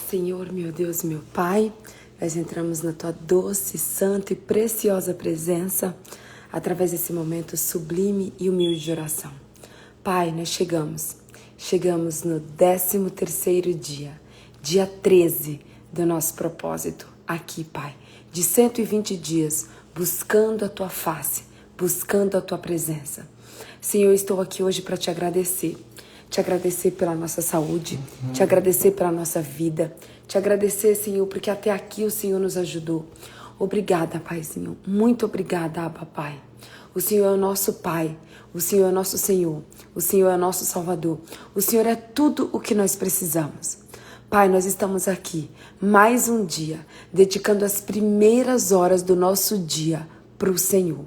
Senhor, meu Deus, meu Pai, nós entramos na Tua doce, santa e preciosa presença através desse momento sublime e humilde de oração. Pai, nós chegamos no 13º dia 13 do nosso propósito aqui, Pai, de 120 dias, buscando a Tua face, buscando a Tua presença. Senhor, eu estou aqui hoje para Te agradecer pela nossa saúde, Te agradecer pela nossa vida, Te agradecer, Senhor, porque até aqui o Senhor nos ajudou. Obrigada, Paizinho, muito obrigada, Abba, Pai. O Senhor é o nosso Pai, o Senhor é o nosso Senhor, o Senhor é o nosso Salvador, o Senhor é tudo o que nós precisamos. Pai, nós estamos aqui mais um dia, dedicando as primeiras horas do nosso dia para o Senhor.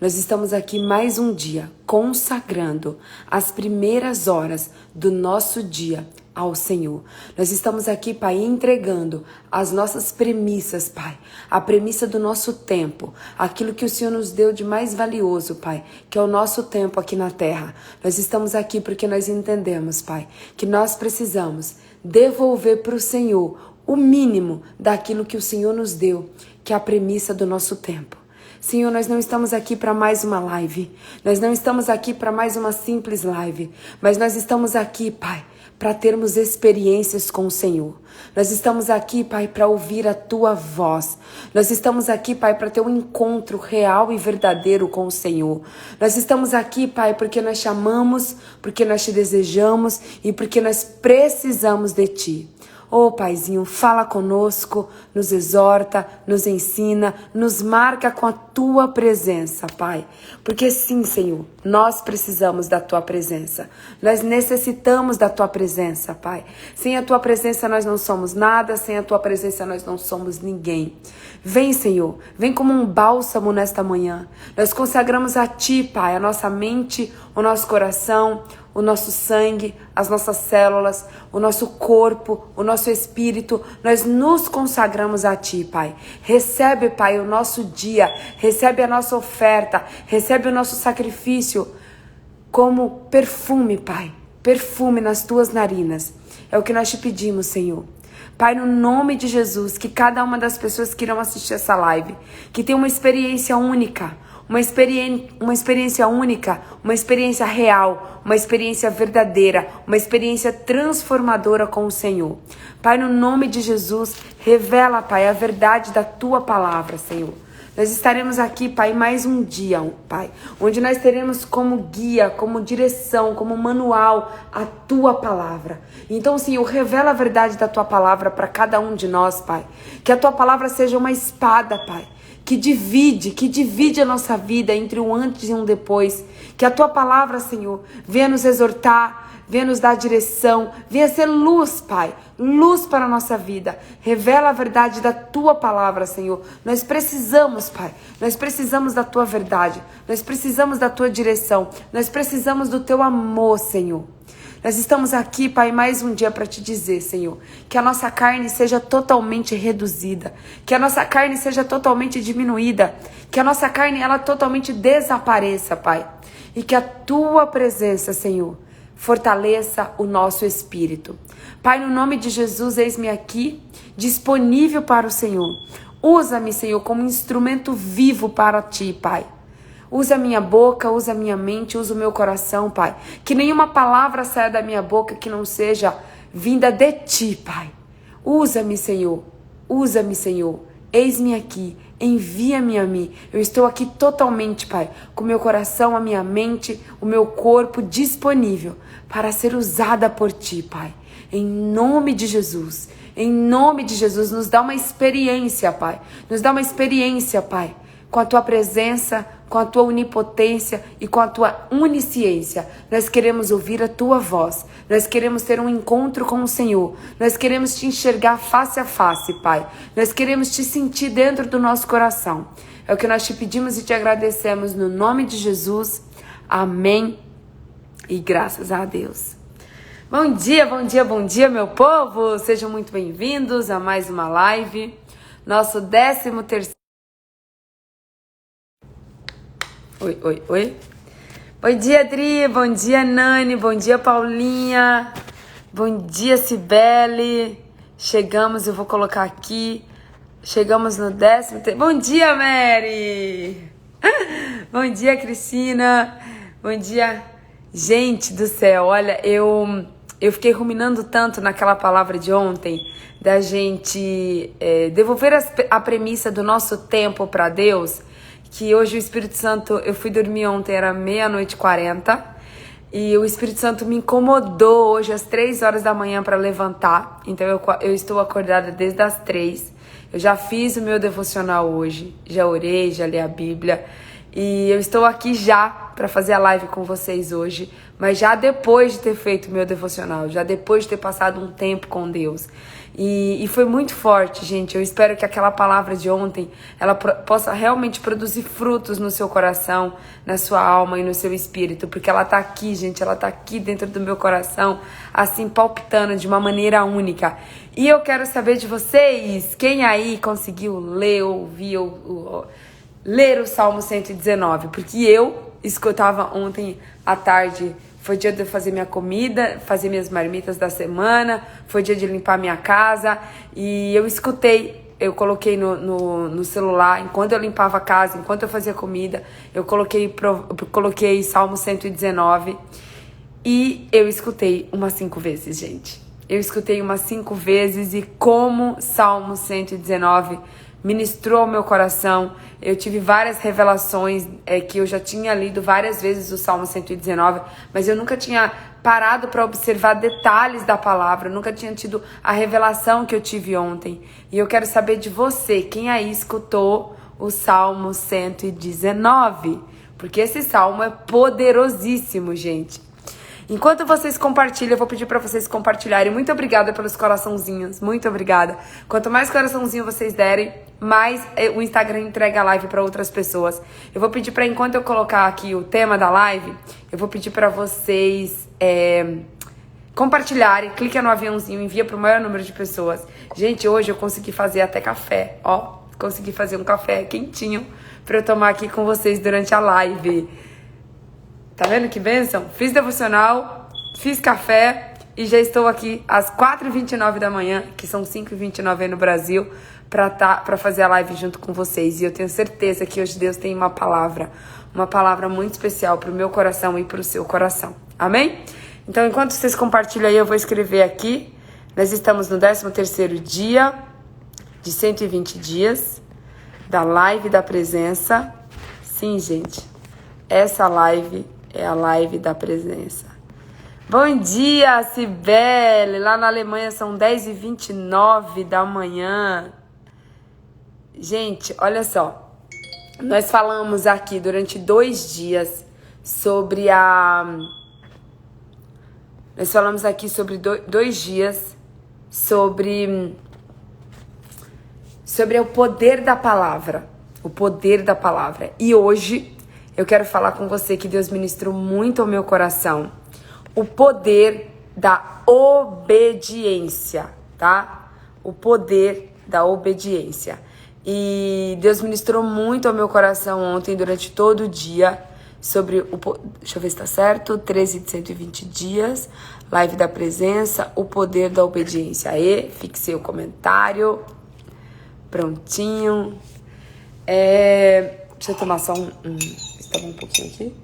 Nós estamos aqui mais um dia, consagrando as primeiras horas do nosso dia ao Senhor. Nós estamos aqui, Pai, entregando as nossas premissas, Pai, a premissa do nosso tempo, aquilo que o Senhor nos deu de mais valioso, Pai, que é o nosso tempo aqui na terra. Nós estamos aqui porque nós entendemos, Pai, que nós precisamos devolver para o Senhor o mínimo daquilo que o Senhor nos deu, que é a premissa do nosso tempo. Senhor, nós não estamos aqui para mais uma live, nós não estamos aqui para mais uma simples live, mas nós estamos aqui, Pai, para termos experiências com o Senhor. Nós estamos aqui, Pai, para ouvir a Tua voz. Nós estamos aqui, Pai, para ter um encontro real e verdadeiro com o Senhor. Nós estamos aqui, Pai, porque nós te amamos, porque nós te desejamos e porque nós precisamos de Ti. Ô Paizinho, fala conosco, nos exorta, nos ensina, nos marca com a Tua presença, Pai. Porque sim, Senhor, nós precisamos da Tua presença. Nós necessitamos da Tua presença, Pai. Sem a Tua presença nós não somos nada, sem a Tua presença nós não somos ninguém. Vem, Senhor, vem como um bálsamo nesta manhã. Nós consagramos a Ti, Pai, a nossa mente, o nosso coração, o nosso sangue, as nossas células, o nosso corpo, o nosso espírito, nós nos consagramos a Ti, Pai. Recebe, Pai, o nosso dia, recebe a nossa oferta, recebe o nosso sacrifício como perfume, Pai, perfume nas Tuas narinas. É o que nós te pedimos, Senhor. Pai, no nome de Jesus, que cada uma das pessoas que irão assistir essa live, que tenha uma experiência única, uma experiência única, uma experiência real, uma experiência verdadeira, uma experiência transformadora com o Senhor. Pai, no nome de Jesus, revela, Pai, a verdade da Tua palavra, Senhor. Nós estaremos aqui, Pai, mais um dia, Pai, onde nós teremos como guia, como direção, como manual a Tua palavra. Então, Senhor, revela a verdade da Tua palavra para cada um de nós, Pai. Que a Tua palavra seja uma espada, Pai, que divide a nossa vida entre um antes e um depois. Que a Tua palavra, Senhor, venha nos exortar, venha nos dar direção, venha ser luz, Pai, luz para a nossa vida. Revela a verdade da Tua palavra, Senhor. Nós precisamos, Pai, nós precisamos da Tua verdade, nós precisamos da Tua direção, nós precisamos do Teu amor, Senhor. Nós estamos aqui, Pai, mais um dia para Te dizer, Senhor, que a nossa carne seja totalmente reduzida, que a nossa carne seja totalmente diminuída, que a nossa carne, ela totalmente desapareça, Pai. E que a Tua presença, Senhor, fortaleça o nosso espírito. Pai, no nome de Jesus, eis-me aqui, disponível para o Senhor. Usa-me, Senhor, como instrumento vivo para Ti, Pai. Usa a minha boca, usa a minha mente, usa o meu coração, Pai. Que nenhuma palavra saia da minha boca que não seja vinda de Ti, Pai. Usa-me, Senhor. Usa-me, Senhor. Eis-me aqui. Envia-me a mim. Eu estou aqui totalmente, Pai, com o meu coração, a minha mente, o meu corpo disponível para ser usada por Ti, Pai. Em nome de Jesus. Em nome de Jesus, nos dá uma experiência, Pai. Nos dá uma experiência, Pai, com a Tua presença, com a Tua onipotência e com a Tua onisciência. Nós queremos ouvir a Tua voz. Nós queremos ter um encontro com o Senhor. Nós queremos Te enxergar face a face, Pai. Nós queremos Te sentir dentro do nosso coração. É o que nós Te pedimos e Te agradecemos no nome de Jesus. Amém. E graças a Deus. Bom dia, bom dia, bom dia, meu povo. Sejam muito bem-vindos a mais uma live. Nosso 13º. Oi. Bom dia, Adri. Bom dia, Nani. Bom dia, Paulinha. Bom dia, Cibele. Chegamos, eu vou colocar aqui. Chegamos no 10º. Bom dia, Mary! Bom dia, Cristina! Bom dia! Gente do céu, olha, eu fiquei ruminando tanto naquela palavra de ontem, da gente devolver a premissa do nosso tempo para Deus, que hoje o Espírito Santo, eu fui dormir ontem, era 00:40, e o Espírito Santo me incomodou hoje às 3 horas da manhã para levantar. Então eu estou acordada desde as 3. Eu já fiz o meu devocional hoje, já orei, já li a Bíblia. E eu estou aqui já para fazer a live com vocês hoje, mas já depois de ter feito o meu devocional, já depois de ter passado um tempo com Deus. E foi muito forte, gente. Eu espero que aquela palavra de ontem, ela possa realmente produzir frutos no seu coração, na sua alma e no seu espírito, porque ela tá aqui, gente, ela tá aqui dentro do meu coração, assim, palpitando de uma maneira única. E eu quero saber de vocês, quem aí conseguiu ler, ouvir, ler o Salmo 119, porque eu escutava ontem à tarde. Foi dia de eu fazer minha comida, fazer minhas marmitas da semana, foi dia de limpar minha casa, e eu escutei, eu coloquei no celular, enquanto eu limpava a casa, enquanto eu fazia comida, eu coloquei Salmo 119, e eu escutei umas 5 vezes, gente. Eu escutei umas 5 vezes, e como Salmo 119 ministrou ao meu coração. Eu tive várias revelações, que eu já tinha lido várias vezes o Salmo 119, mas eu nunca tinha parado para observar detalhes da palavra, eu nunca tinha tido a revelação que eu tive ontem. E eu quero saber de você, quem aí escutou o Salmo 119? Porque esse salmo é poderosíssimo, gente. Enquanto vocês compartilham, eu vou pedir para vocês compartilharem. Muito obrigada pelos coraçãozinhos, muito obrigada. Quanto mais coraçãozinho vocês derem, mais o Instagram entrega a live para outras pessoas. Eu vou pedir para, enquanto eu colocar aqui o tema da live, eu vou pedir para vocês compartilharem. Clica no aviãozinho, envia para o maior número de pessoas. Gente, hoje eu consegui fazer até café, ó. Consegui fazer um café quentinho para eu tomar aqui com vocês durante a live. Tá vendo que bênção? Fiz devocional, fiz café e já estou aqui às 4h29 da manhã, que são 5h29 aí no Brasil, pra fazer a live junto com vocês. E eu tenho certeza que hoje Deus tem uma palavra muito especial pro meu coração e pro seu coração. Amém? Então, enquanto vocês compartilham aí, eu vou escrever aqui. Nós estamos no 13º dia de 120 dias da live da presença. Sim, gente, essa live é a live da presença. Bom dia, Cibele. Lá na Alemanha são 10h29 da manhã. Gente, olha só. Nós falamos aqui durante 2 dias sobre Nós falamos aqui sobre 2 dias sobre o poder da palavra. O poder da palavra. E hoje eu quero falar com você que Deus ministrou muito ao meu coração. O poder da obediência, tá? O poder da obediência. E Deus ministrou muito ao meu coração ontem, durante todo o dia, sobre deixa eu ver se tá certo. 13 de 120 dias, live da presença, o poder da obediência. Aí, fixei o comentário. Prontinho. Deixa eu tomar só Estava um pouquinho aqui.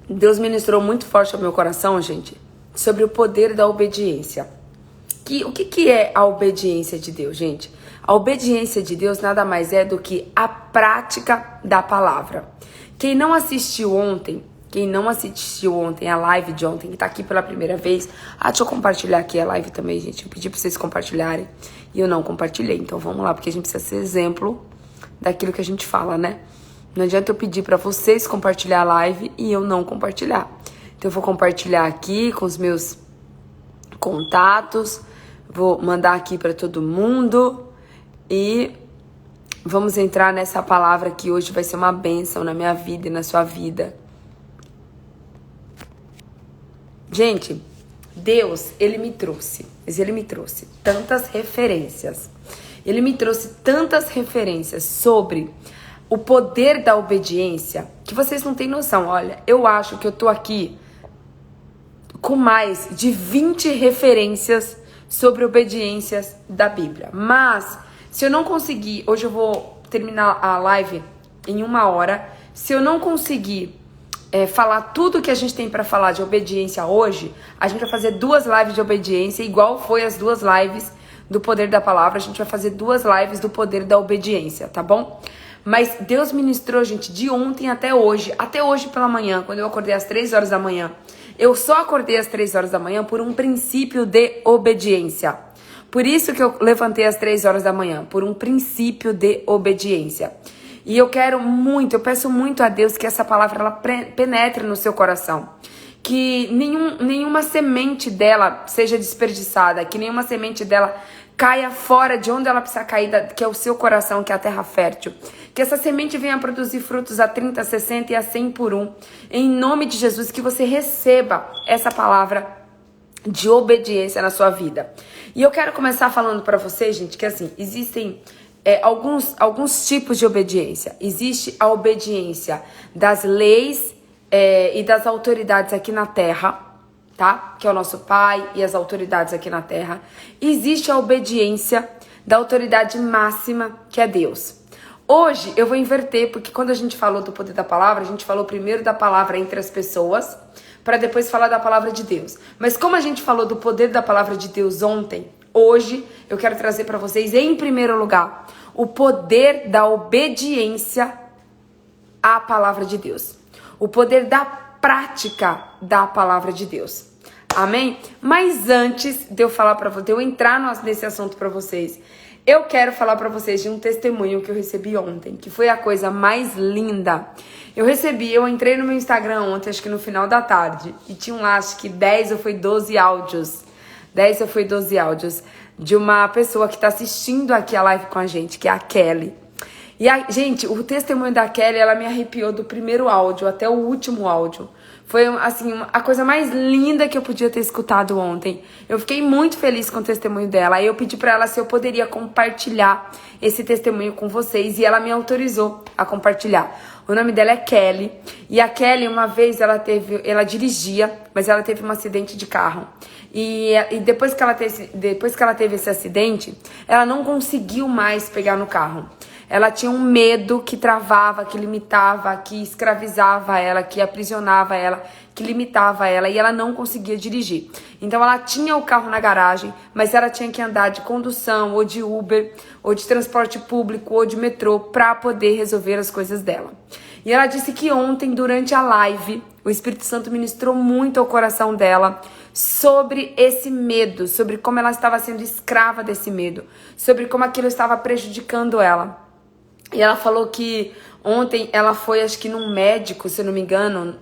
Deus ministrou muito forte ao meu coração, gente, sobre o poder da obediência. O que é a obediência de Deus, gente? A obediência de Deus nada mais é do que a prática da palavra. Quem não assistiu ontem a live de ontem, que tá aqui pela primeira vez. Deixa eu compartilhar aqui a live também, gente. Eu pedi pra vocês compartilharem e eu não compartilhei. Então vamos lá, porque a gente precisa ser exemplo daquilo que a gente fala, né? Não adianta eu pedir pra vocês compartilhar a live e eu não compartilhar. Então eu vou compartilhar aqui com os meus contatos, vou mandar aqui pra todo mundo e vamos entrar nessa palavra que hoje vai ser uma bênção na minha vida e na sua vida. Gente, Deus, Ele me trouxe tantas referências. Ele me trouxe tantas referências sobre o poder da obediência, que vocês não têm noção. Olha, eu acho que eu tô aqui com mais de 20 referências sobre obediências da Bíblia. Mas, se eu não conseguir, hoje eu vou terminar a live em 1 hora, se eu não conseguir falar tudo que a gente tem para falar de obediência hoje, a gente vai fazer 2 lives de obediência, igual foi as 2 lives do poder da palavra, a gente vai fazer 2 lives do poder da obediência, tá bom? Mas Deus ministrou, gente, de ontem até hoje pela manhã, quando eu acordei às 3 horas da manhã. Eu só acordei às 3 horas da manhã por um princípio de obediência. Por isso que eu levantei às 3 horas da manhã, por um princípio de obediência. E eu peço muito a Deus que essa palavra ela penetre no seu coração. Que nenhuma semente dela seja desperdiçada, que nenhuma semente dela caia fora de onde ela precisa cair, que é o seu coração, que é a terra fértil. Que essa semente venha produzir frutos a 30, 60 e a 100 por 1. Em nome de Jesus, que você receba essa palavra de obediência na sua vida. E eu quero começar falando para vocês, gente, que assim, existem alguns tipos de obediência. Existe a obediência das leis e das autoridades aqui na terra, tá? Que é o nosso pai e as autoridades aqui na terra. E existe a obediência da autoridade máxima, que é Deus. Hoje eu vou inverter, porque quando a gente falou do poder da palavra, a gente falou primeiro da palavra entre as pessoas, para depois falar da palavra de Deus. Mas como a gente falou do poder da palavra de Deus ontem, hoje eu quero trazer para vocês, em primeiro lugar, o poder da obediência à palavra de Deus. O poder da prática da palavra de Deus. Amém? Mas antes de eu falar para vocês, de eu entrar nesse assunto para vocês, eu quero falar para vocês de um testemunho que eu recebi ontem, que foi a coisa mais linda. Eu entrei no meu Instagram ontem, acho que no final da tarde, e tinham lá, acho que 10 ou foi 12 áudios. 10 ou foi 12 áudios de uma pessoa que tá assistindo aqui a live com a gente, que é a Kelly. E, gente, o testemunho da Kelly, ela me arrepiou do primeiro áudio até o último áudio. Foi, assim, a coisa mais linda que eu podia ter escutado ontem. Eu fiquei muito feliz com o testemunho dela. Aí eu pedi pra ela se eu poderia compartilhar esse testemunho com vocês. E ela me autorizou a compartilhar. O nome dela é Kelly. E a Kelly, uma vez, ela dirigia, mas ela teve um acidente de carro. E depois que ela teve esse acidente, ela não conseguiu mais pegar no carro. Ela tinha um medo que travava, que limitava, que escravizava ela, que aprisionava ela, que limitava ela, e ela não conseguia dirigir. Então ela tinha o carro na garagem, mas ela tinha que andar de condução, ou de Uber, ou de transporte público, ou de metrô, para poder resolver as coisas dela. E ela disse que ontem, durante a live, o Espírito Santo ministrou muito ao coração dela sobre esse medo, sobre como ela estava sendo escrava desse medo, sobre como aquilo estava prejudicando ela. E ela falou que ontem ela foi, acho que num médico, se eu não me engano,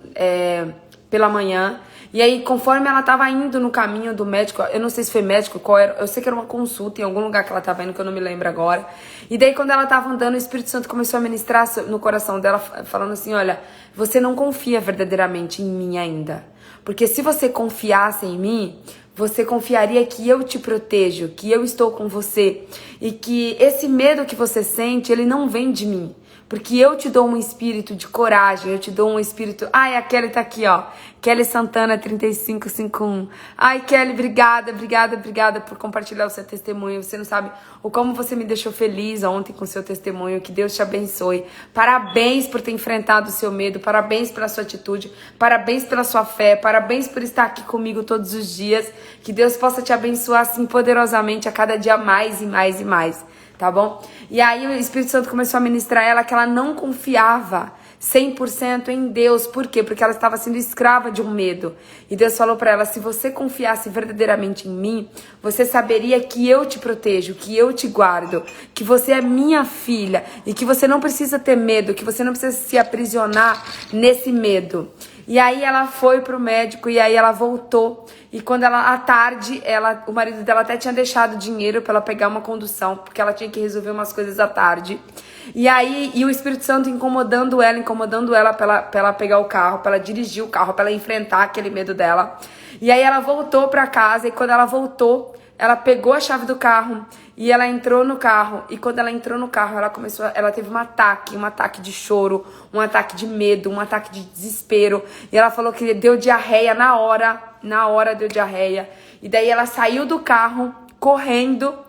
pela manhã. E aí, conforme ela tava indo no caminho do médico, eu não sei se foi médico, qual era, eu sei que era uma consulta em algum lugar que ela tava indo, que eu não me lembro agora. E daí, quando ela tava andando, o Espírito Santo começou a ministrar no coração dela, falando assim, olha, você não confia verdadeiramente em mim ainda. Porque se você confiasse em mim, você confiaria que eu te protejo, que eu estou com você. E que esse medo que você sente, ele não vem de mim. Porque eu te dou um espírito de coragem, eu te dou um espírito... Ai, a Kelly tá aqui, ó. Kelly Santana, 3551. Ai, Kelly, obrigada por compartilhar o seu testemunho. Você não sabe o como você me deixou feliz ontem com o seu testemunho. Que Deus te abençoe. Parabéns por ter enfrentado o seu medo. Parabéns pela sua atitude. Parabéns pela sua fé. Parabéns por estar aqui comigo todos os dias. Que Deus possa te abençoar assim poderosamente a cada dia mais e mais e mais. Tá bom? E aí o Espírito Santo começou a ministrar ela que ela não confiava 100% em Deus. Por quê? Porque ela estava sendo escrava de um medo. E Deus falou para ela, se você confiasse verdadeiramente em mim, você saberia que eu te protejo, que eu te guardo, que você é minha filha e que você não precisa ter medo, que você não precisa se aprisionar nesse medo. E aí ela foi pro médico e aí ela voltou. E quando à tarde, o marido dela até tinha deixado dinheiro pra ela pegar uma condução, porque ela tinha que resolver umas coisas à tarde. E aí, o Espírito Santo incomodando ela pra ela pegar o carro, pra ela dirigir o carro, pra ela enfrentar aquele medo dela. E aí ela voltou pra casa e quando ela voltou, ela pegou a chave do carro e ela entrou no carro. E quando ela entrou no carro, ela teve um ataque de choro, um ataque de medo, um ataque de desespero. E ela falou que deu diarreia na hora deu diarreia. E daí ela saiu do carro correndo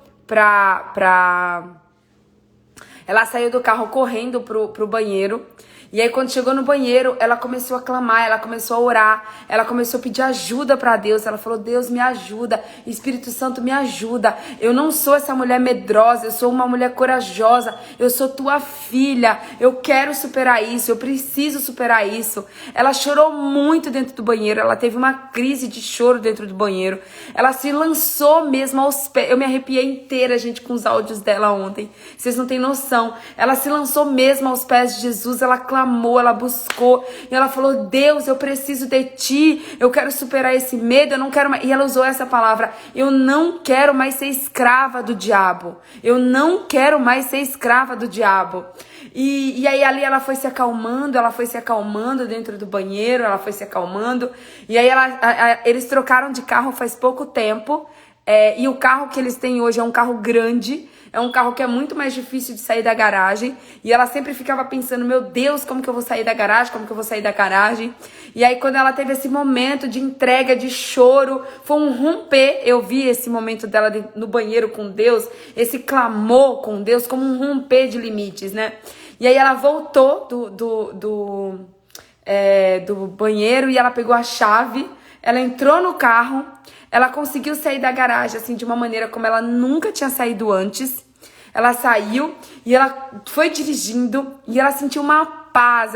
ela saiu do carro correndo pro banheiro. E aí quando chegou no banheiro, ela começou a clamar, ela começou a orar, ela começou a pedir ajuda pra Deus. Ela falou: Deus, me ajuda, Espírito Santo, me ajuda. Eu não sou essa mulher medrosa, eu sou uma mulher corajosa, eu sou tua filha, eu quero superar isso, eu preciso superar isso. Ela chorou muito dentro do banheiro, ela teve uma crise de choro dentro do banheiro. Ela se lançou mesmo aos pés, eu me arrepiei inteira, gente, com os áudios dela ontem. Vocês não têm noção. Ela se lançou mesmo aos pés de Jesus, ela clamou, ela buscou, e ela falou: Deus, eu preciso de ti, eu quero superar esse medo, eu não quero mais. E ela usou essa palavra: eu não quero mais ser escrava do diabo, eu não quero mais ser escrava do diabo. E aí ali ela foi se acalmando dentro do banheiro, ela foi se acalmando, e aí eles trocaram de carro faz pouco tempo, e o carro que eles têm hoje é um carro grande, é um carro que é muito mais difícil de sair da garagem. E ela sempre ficava pensando: meu Deus, como que eu vou sair da garagem? Como que eu vou sair da garagem? E aí quando ela teve esse momento de entrega, de choro, foi um romper. Eu vi esse momento dela no banheiro com Deus, esse clamor com Deus, como um romper de limites, né? E aí ela voltou do banheiro e ela pegou a chave, ela entrou no carro, ela conseguiu sair da garagem assim de uma maneira como ela nunca tinha saído antes. Ela saiu e ela foi dirigindo e ela sentiu uma paz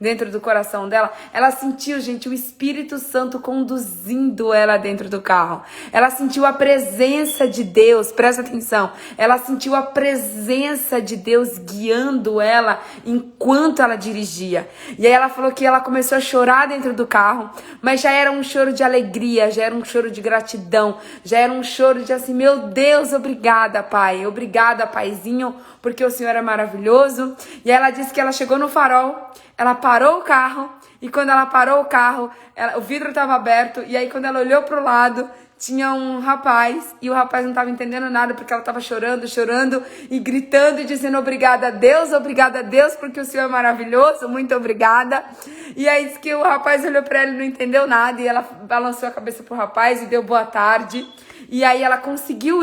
dentro do coração dela. Ela sentiu, gente, o Espírito Santo conduzindo ela dentro do carro. Ela sentiu a presença de Deus, presta atenção. Ela sentiu a presença de Deus guiando ela enquanto ela dirigia. E aí ela falou que ela começou a chorar dentro do carro, mas já era um choro de alegria, já era um choro de gratidão, já era um choro de assim: meu Deus, obrigada, Pai. Obrigada, Paizinho, porque o Senhor é maravilhoso. E aí ela disse que ela chegou no farol, ela parou o carro, e quando ela parou o carro, o vidro estava aberto, e aí quando ela olhou pro lado, tinha um rapaz, e o rapaz não estava entendendo nada, porque ela estava chorando, e gritando e dizendo: obrigada a Deus, porque o Senhor é maravilhoso, muito obrigada. E aí disse que o rapaz olhou para ela e não entendeu nada, e ela balançou a cabeça pro rapaz e deu boa tarde. E aí ela conseguiu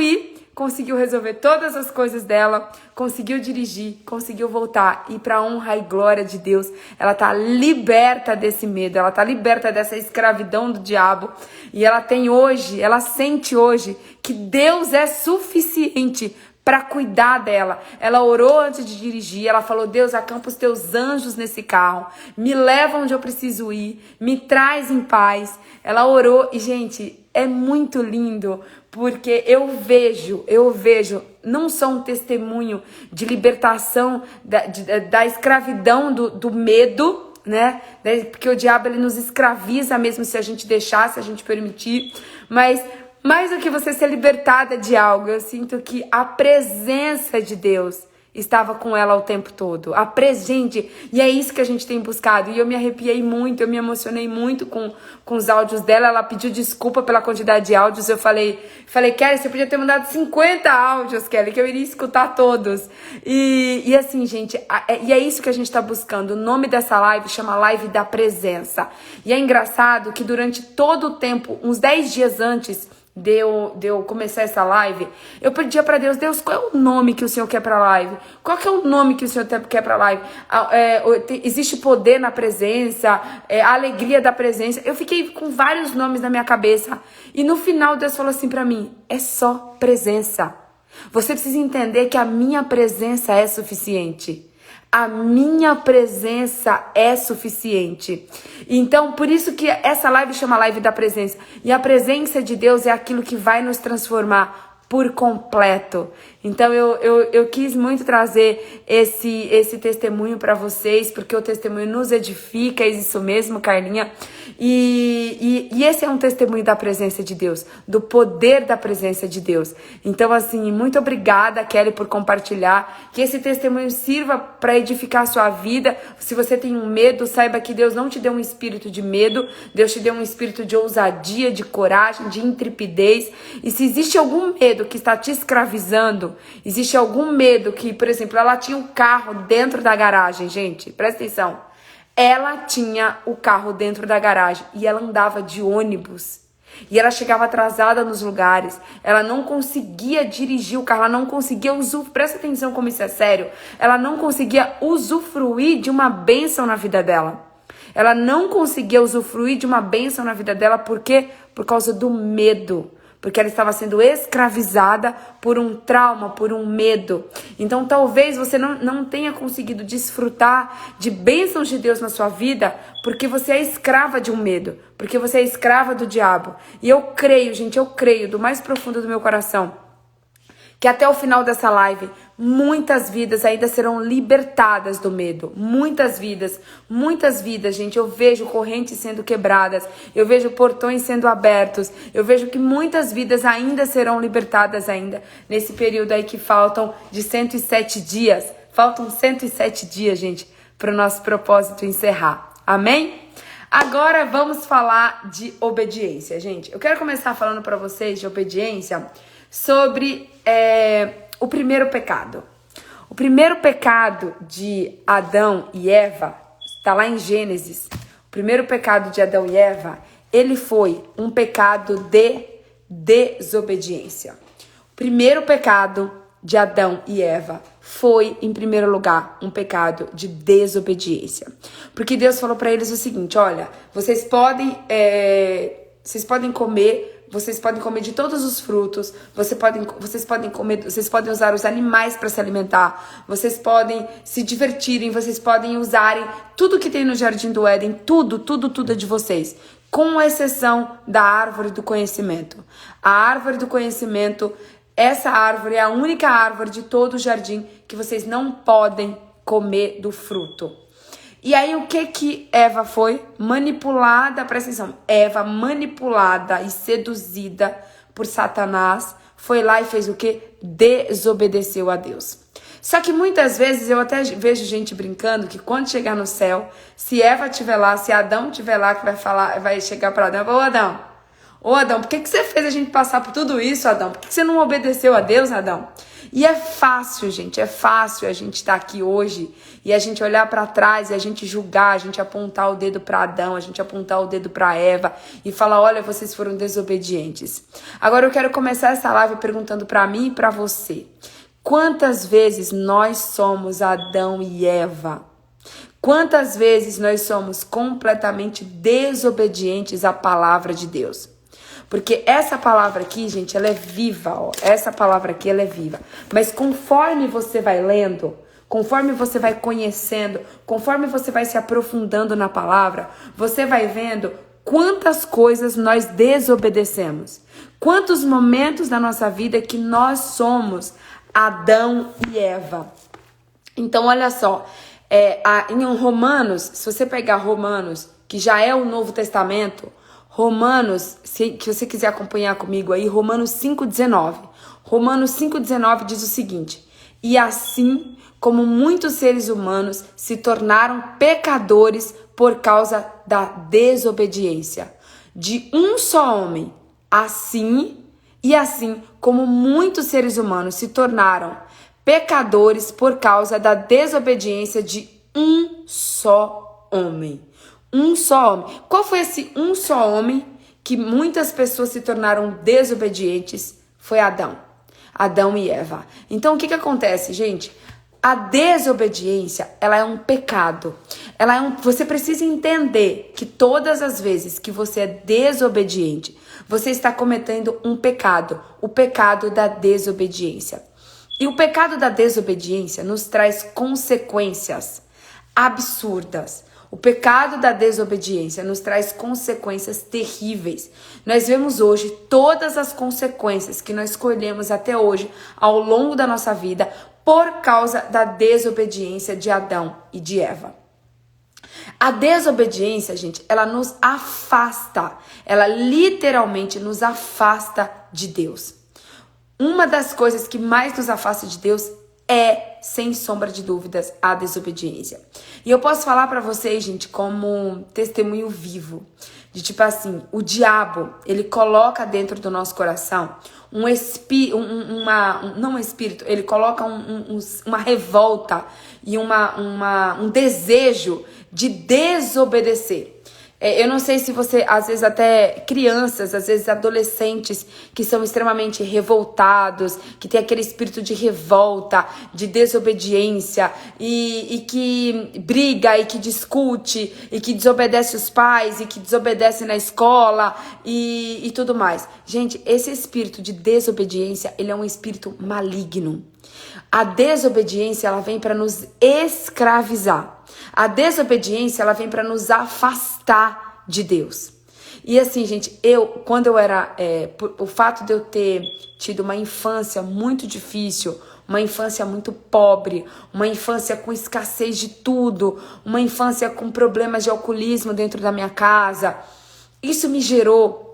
resolver todas as coisas dela, conseguiu dirigir, conseguiu voltar. E para honra e glória de Deus, ela tá liberta desse medo, ela tá liberta dessa escravidão do diabo. E ela sente hoje que Deus é suficiente para cuidar dela. Ela orou antes de dirigir, ela falou: Deus, acampa os teus anjos nesse carro, me leva onde eu preciso ir, me traz em paz. Ela orou e, gente, é muito lindo, porque eu vejo não só um testemunho de libertação da escravidão do medo, né? Porque o diabo, ele nos escraviza mesmo se a gente deixar, se a gente permitir, mas mais do que você ser libertada de algo, eu sinto que a presença de Deus estava com ela o tempo todo. Gente, e é isso que a gente tem buscado. E eu me arrepiei muito, eu me emocionei muito com os áudios dela. Ela pediu desculpa pela quantidade de áudios. Eu falei, Kelly, você podia ter mandado 50 áudios, Kelly, que eu iria escutar todos. E assim, gente, e é isso que a gente está buscando. O nome dessa live chama Live da Presença. E é engraçado que durante todo o tempo, uns 10 dias antes de eu começar essa live, eu pedia pra Deus: Deus, qual é o nome que o Senhor quer pra live? Qual que é o nome que o Senhor quer pra live? Existe poder na presença, a alegria da presença. Eu fiquei com vários nomes na minha cabeça, e no final Deus falou assim pra mim: é só presença. Você precisa entender que a minha presença é suficiente. A minha presença é suficiente. Então, por isso que essa live chama Live da Presença. E a presença de Deus é aquilo que vai nos transformar por completo. Então eu quis muito trazer esse testemunho para vocês, porque o testemunho nos edifica, é isso mesmo, Carlinha. E esse é um testemunho da presença de Deus, do poder da presença de Deus. Então, assim, muito obrigada, Kelly, por compartilhar. Que esse testemunho sirva para edificar a sua vida. Se você tem um medo, saiba que Deus não te deu um espírito de medo, Deus te deu um espírito de ousadia, de coragem, de intrepidez. E se existe algum medo que está te escravizando, existe algum medo que, por exemplo, ela tinha um carro dentro da garagem, gente, presta atenção. Ela tinha o carro dentro da garagem e ela andava de ônibus. E ela chegava atrasada nos lugares. Ela não conseguia dirigir o carro, ela não conseguia usufruir. Presta atenção como isso é sério. Ela não conseguia usufruir de uma bênção na vida dela. Ela não conseguia usufruir de uma bênção na vida dela. Por quê? Por causa do medo. Porque ela estava sendo escravizada por um trauma, por um medo. Então talvez você não tenha conseguido desfrutar de bênçãos de Deus na sua vida porque você é escrava de um medo, porque você é escrava do diabo. E eu creio, gente, eu creio do mais profundo do meu coração que até o final dessa live, muitas vidas ainda serão libertadas do medo. Muitas vidas, gente. Eu vejo correntes sendo quebradas, eu vejo portões sendo abertos, eu vejo que muitas vidas ainda serão libertadas ainda, nesse período aí que faltam de 107 dias. Faltam 107 dias, gente, para o nosso propósito encerrar. Amém? Agora vamos falar de obediência, gente. Eu quero começar falando para vocês de obediência sobre o primeiro pecado. O primeiro pecado de Adão e Eva, está lá em Gênesis. O primeiro pecado de Adão e Eva, ele foi um pecado de desobediência. O primeiro pecado de Adão e Eva foi, em primeiro lugar, um pecado de desobediência. Porque Deus falou para eles o seguinte: olha, vocês podem comer de todos os frutos, vocês podem usar os animais para se alimentar, vocês podem se divertirem, vocês podem usarem tudo que tem no Jardim do Éden, tudo é de vocês, com exceção da árvore do conhecimento. A árvore do conhecimento, essa árvore é a única árvore de todo o jardim que vocês não podem comer do fruto. E aí o que Eva foi? Manipulada, presta atenção, Eva manipulada e seduzida por Satanás, foi lá e fez o quê? Desobedeceu a Deus. Só que muitas vezes eu até vejo gente brincando que quando chegar no céu, se Eva estiver lá, se Adão estiver lá, que vai chegar para Adão, ô Adão, por que você fez a gente passar por tudo isso, Adão? Por que você não obedeceu a Deus, Adão? E é fácil, gente, é fácil a gente estar aqui hoje e a gente olhar para trás e a gente julgar, a gente apontar o dedo para Adão, a gente apontar o dedo para Eva e falar: olha, vocês foram desobedientes. Agora eu quero começar essa live perguntando para mim e para você: quantas vezes nós somos Adão e Eva? Quantas vezes nós somos completamente desobedientes à palavra de Deus? Porque essa palavra aqui, gente, ela é viva, ó. Essa palavra aqui, ela é viva. Mas conforme você vai lendo, conforme você vai conhecendo, conforme você vai se aprofundando na palavra, você vai vendo quantas coisas nós desobedecemos. Quantos momentos da nossa vida que nós somos Adão e Eva. Então, olha só. Em Romanos, se você pegar Romanos, que já é o Novo Testamento, Romanos, que você quiser acompanhar comigo aí, Romanos 5,19. Romanos 5,19 diz o seguinte: e assim como muitos seres humanos se tornaram pecadores por causa da desobediência de um só homem, assim como muitos seres humanos se tornaram pecadores por causa da desobediência de um só homem. Um só homem. Qual foi esse um só homem que muitas pessoas se tornaram desobedientes? Foi Adão. Adão e Eva. Então, o que acontece, gente? A desobediência, ela é um pecado. Você precisa entender que todas as vezes que você é desobediente, você está cometendo um pecado. O pecado da desobediência. E o pecado da desobediência nos traz consequências absurdas. O pecado da desobediência nos traz consequências terríveis. Nós vemos hoje todas as consequências que nós colhemos até hoje ao longo da nossa vida por causa da desobediência de Adão e de Eva. A desobediência, gente, ela nos afasta. Ela literalmente nos afasta de Deus. Uma das coisas que mais nos afasta de Deus é, sem sombra de dúvidas, a desobediência. E eu posso falar pra vocês, gente, como testemunho vivo, de tipo assim, o diabo, ele coloca dentro do nosso coração ele coloca uma revolta e um desejo de desobedecer. Eu não sei se você, às vezes até crianças, às vezes adolescentes que são extremamente revoltados, que tem aquele espírito de revolta, de desobediência e que briga e que discute e que desobedece os pais e que desobedece na escola e tudo mais. Gente, esse espírito de desobediência, ele é um espírito maligno. A desobediência, ela vem para nos escravizar. A desobediência, ela vem para nos afastar de Deus. E assim, gente, quando eu era... o fato de eu ter tido uma infância muito difícil, uma infância muito pobre, uma infância com escassez de tudo, uma infância com problemas de alcoolismo dentro da minha casa, isso me gerou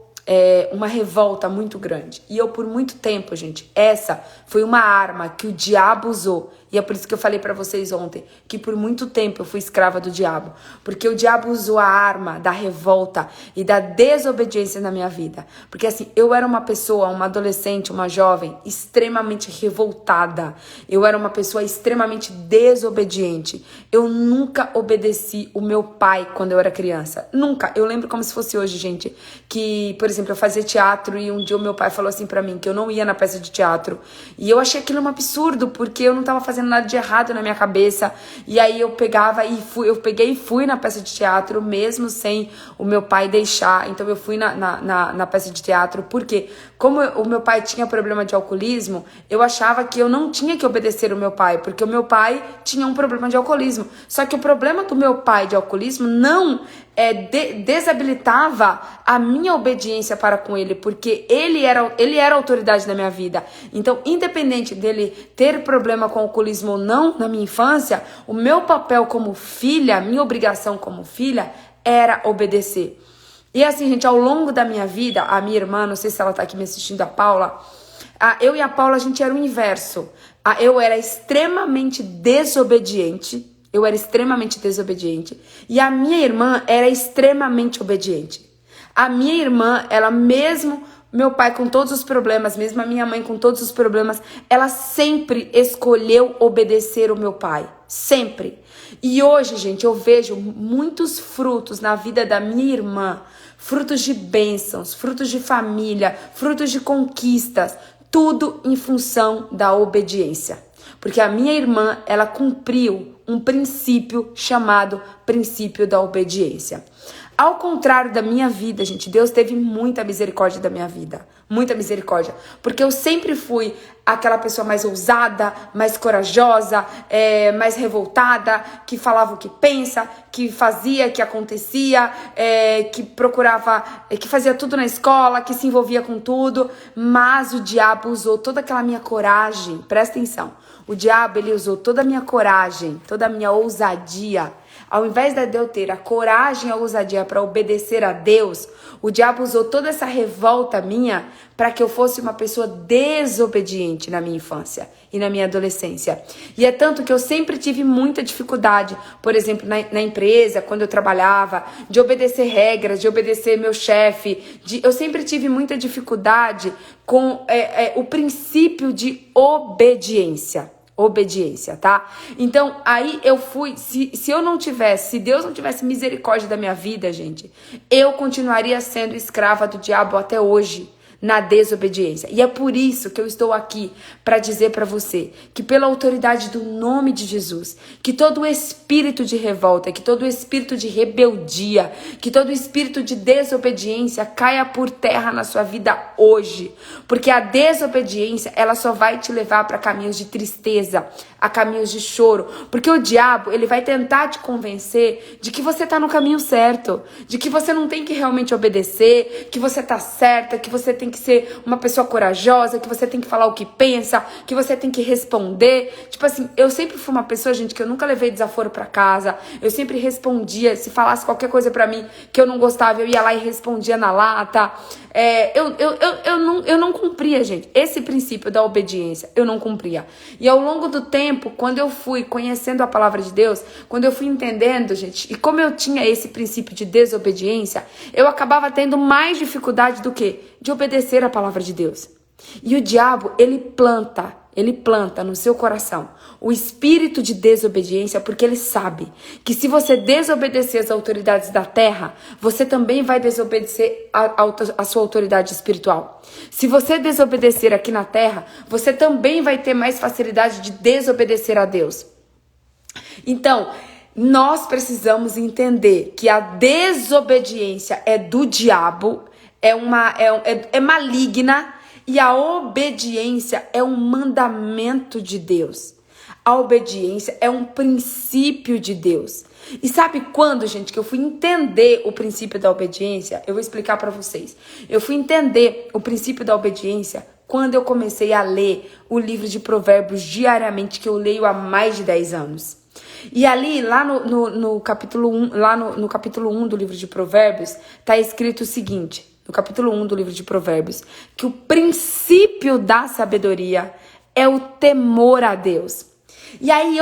uma revolta muito grande. E eu, por muito tempo, gente, essa foi uma arma que o diabo usou. E é por isso que eu falei pra vocês ontem, que por muito tempo eu fui escrava do diabo. Porque o diabo usou a arma da revolta e da desobediência na minha vida. Porque assim, eu era uma pessoa, uma adolescente, uma jovem, extremamente revoltada. Eu era uma pessoa extremamente desobediente. Eu nunca obedeci o meu pai quando eu era criança. Nunca. Eu lembro como se fosse hoje, gente, que, por exemplo, eu fazia teatro e um dia o meu pai falou assim pra mim, que eu não ia na peça de teatro. E eu achei aquilo um absurdo, porque eu não tava fazendo nada de errado na minha cabeça. E aí eu peguei e fui na peça de teatro, mesmo sem o meu pai deixar. Então eu fui na peça de teatro, porque como o meu pai tinha problema de alcoolismo, eu achava que eu não tinha que obedecer o meu pai, porque o meu pai tinha um problema de alcoolismo. Só que o problema do meu pai de alcoolismo não desabilitava a minha obediência para com ele, porque ele era a autoridade na minha vida. Então, independente dele ter problema com alcoolismo ou não na minha infância, o meu papel como filha, minha obrigação como filha, era obedecer. E assim, gente, ao longo da minha vida, a minha irmã, não sei se ela tá aqui me assistindo, a Paula, eu e a Paula, a gente era o inverso. Eu era extremamente desobediente. E a minha irmã era extremamente obediente. A minha irmã, ela mesmo, meu pai com todos os problemas, mesmo a minha mãe com todos os problemas, ela sempre escolheu obedecer o meu pai. Sempre. E hoje, gente, eu vejo muitos frutos na vida da minha irmã. Frutos de bênçãos, frutos de família, frutos de conquistas. Tudo em função da obediência. Porque a minha irmã, ela cumpriu um princípio chamado princípio da obediência. Ao contrário da minha vida, gente, Deus teve muita misericórdia da minha vida. Muita misericórdia. Porque eu sempre fui aquela pessoa mais ousada, mais corajosa, mais revoltada, que falava o que pensa, que fazia, que acontecia, que procurava, que fazia tudo na escola, que se envolvia com tudo. Mas o diabo usou toda aquela minha coragem. Presta atenção. O diabo, ele usou toda a minha coragem, toda a minha ousadia. Ao invés de eu ter a coragem e a ousadia para obedecer a Deus, o diabo usou toda essa revolta minha para que eu fosse uma pessoa desobediente na minha infância e na minha adolescência. E é tanto que eu sempre tive muita dificuldade, por exemplo, na empresa, quando eu trabalhava, de obedecer regras, de obedecer meu chefe. Eu sempre tive muita dificuldade com o princípio de obediência. Obediência, tá? Então, aí eu fui, se Deus não tivesse misericórdia da minha vida, gente, eu continuaria sendo escrava do diabo até hoje. na desobediência. E é por isso que eu estou aqui para dizer para você que pela autoridade do nome de Jesus, que todo espírito de revolta, que todo espírito de rebeldia, que todo espírito de desobediência caia por terra na sua vida hoje, porque a desobediência, ela só vai te levar para caminhos de tristeza, a caminhos de choro, porque o diabo, ele vai tentar te convencer de que você está no caminho certo, de que você não tem que realmente obedecer, que você tá certa, que você tem que ser uma pessoa corajosa, que você tem que falar o que pensa, que você tem que responder. Tipo assim, eu sempre fui uma pessoa, gente, que eu nunca levei desaforo pra casa, eu sempre respondia, se falasse qualquer coisa pra mim que eu não gostava, eu ia lá e respondia na lata. Eu não cumpria, gente, esse princípio da obediência, eu não cumpria. E ao longo do tempo, quando eu fui conhecendo a palavra de Deus, quando eu fui entendendo, gente, e como eu tinha esse princípio de desobediência, eu acabava tendo mais dificuldade do que de obedecer a palavra de Deus. E o diabo, ele planta no seu coração o espírito de desobediência, porque ele sabe que se você desobedecer as autoridades da terra, você também vai desobedecer a sua autoridade espiritual. Se você desobedecer aqui na terra, você também vai ter mais facilidade de desobedecer a Deus. Então, nós precisamos entender que a desobediência é do diabo, é maligna, e a obediência é um mandamento de Deus. A obediência é um princípio de Deus. E sabe quando, gente, que eu fui entender o princípio da obediência? Eu vou explicar para vocês. Eu fui entender o princípio da obediência quando eu comecei a ler o livro de Provérbios diariamente, que eu leio há mais de 10 anos. E ali, lá no capítulo 1, no capítulo 1 do livro de Provérbios, está escrito o seguinte, no capítulo 1 do livro de Provérbios, que o princípio da sabedoria é o temor a Deus. E aí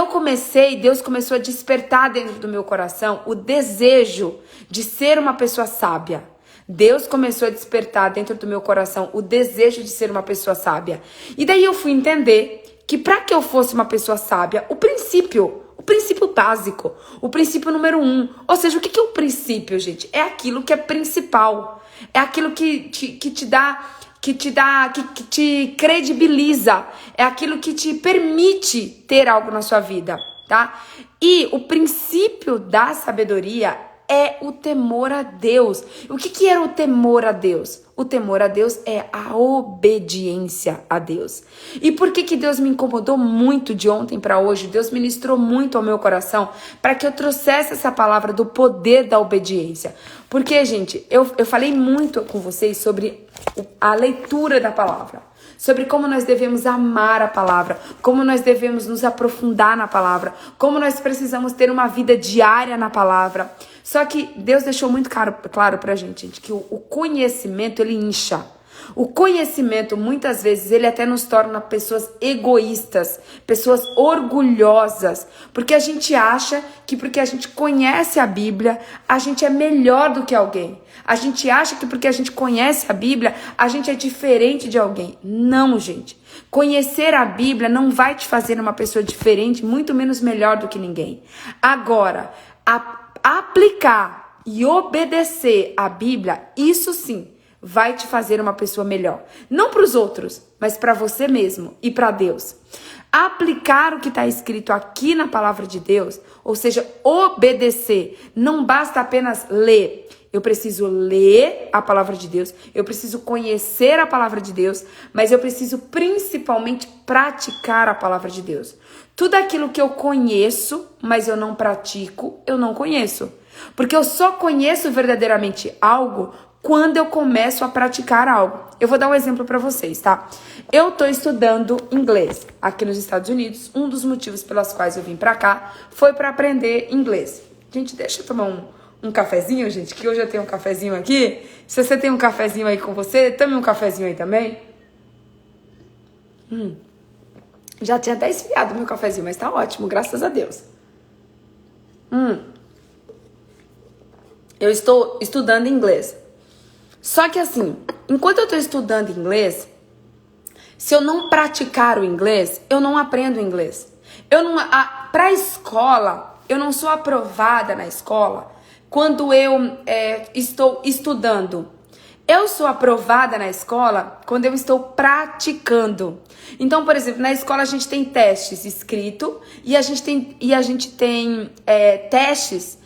Deus começou a despertar dentro do meu coração o desejo de ser uma pessoa sábia. Deus começou a despertar dentro do meu coração o desejo de ser uma pessoa sábia. E daí eu fui entender que para que eu fosse uma pessoa sábia, o princípio básico, o princípio número 1. Ou seja, o que é o princípio, gente? É aquilo que é principal. É aquilo que te credibiliza, é aquilo que te permite ter algo na sua vida, tá? E o princípio da sabedoria é o temor a Deus. O que era o temor a Deus? O temor a Deus é a obediência a Deus. E por que Deus me incomodou muito de ontem para hoje? Deus ministrou muito ao meu coração para que eu trouxesse essa palavra do poder da obediência. Porque, gente, eu falei muito com vocês sobre a leitura da palavra, sobre como nós devemos amar a palavra, como nós devemos nos aprofundar na palavra, como nós precisamos ter uma vida diária na palavra. Só que Deus deixou muito claro pra gente, que o conhecimento, ele incha. O conhecimento, muitas vezes, ele até nos torna pessoas egoístas, pessoas orgulhosas, porque a gente acha que porque a gente conhece a Bíblia, a gente é melhor do que alguém. A gente acha que porque a gente conhece a Bíblia, a gente é diferente de alguém. Não, gente. Conhecer a Bíblia não vai te fazer uma pessoa diferente, muito menos melhor do que ninguém. Agora, aplicar e obedecer a Bíblia, isso sim, vai te fazer uma pessoa melhor. Não para os outros, mas para você mesmo e para Deus. Aplicar o que está escrito aqui na palavra de Deus, ou seja, obedecer, não basta apenas ler. Eu preciso ler a palavra de Deus, eu preciso conhecer a palavra de Deus, mas eu preciso principalmente praticar a palavra de Deus. Tudo aquilo que eu conheço, mas eu não pratico, eu não conheço. Porque eu só conheço verdadeiramente algo quando eu começo a praticar algo. Eu vou dar um exemplo para vocês, tá? Eu tô estudando inglês aqui nos Estados Unidos. Um dos motivos pelos quais eu vim para cá foi para aprender inglês. Gente, deixa eu tomar um cafezinho, gente, que hoje eu tenho um cafezinho aqui. Se você tem um cafezinho aí com você, tome um cafezinho aí também. Já tinha até esfriado o meu cafezinho, mas tá ótimo, graças a Deus. Eu estou estudando inglês. Só que assim, enquanto eu estou estudando inglês, se eu não praticar o inglês, eu não aprendo inglês. Para a escola, eu não sou aprovada na escola quando eu estou estudando Eu sou aprovada na escola quando eu estou praticando. Então, por exemplo, na escola a gente tem testes escrito e a gente tem testes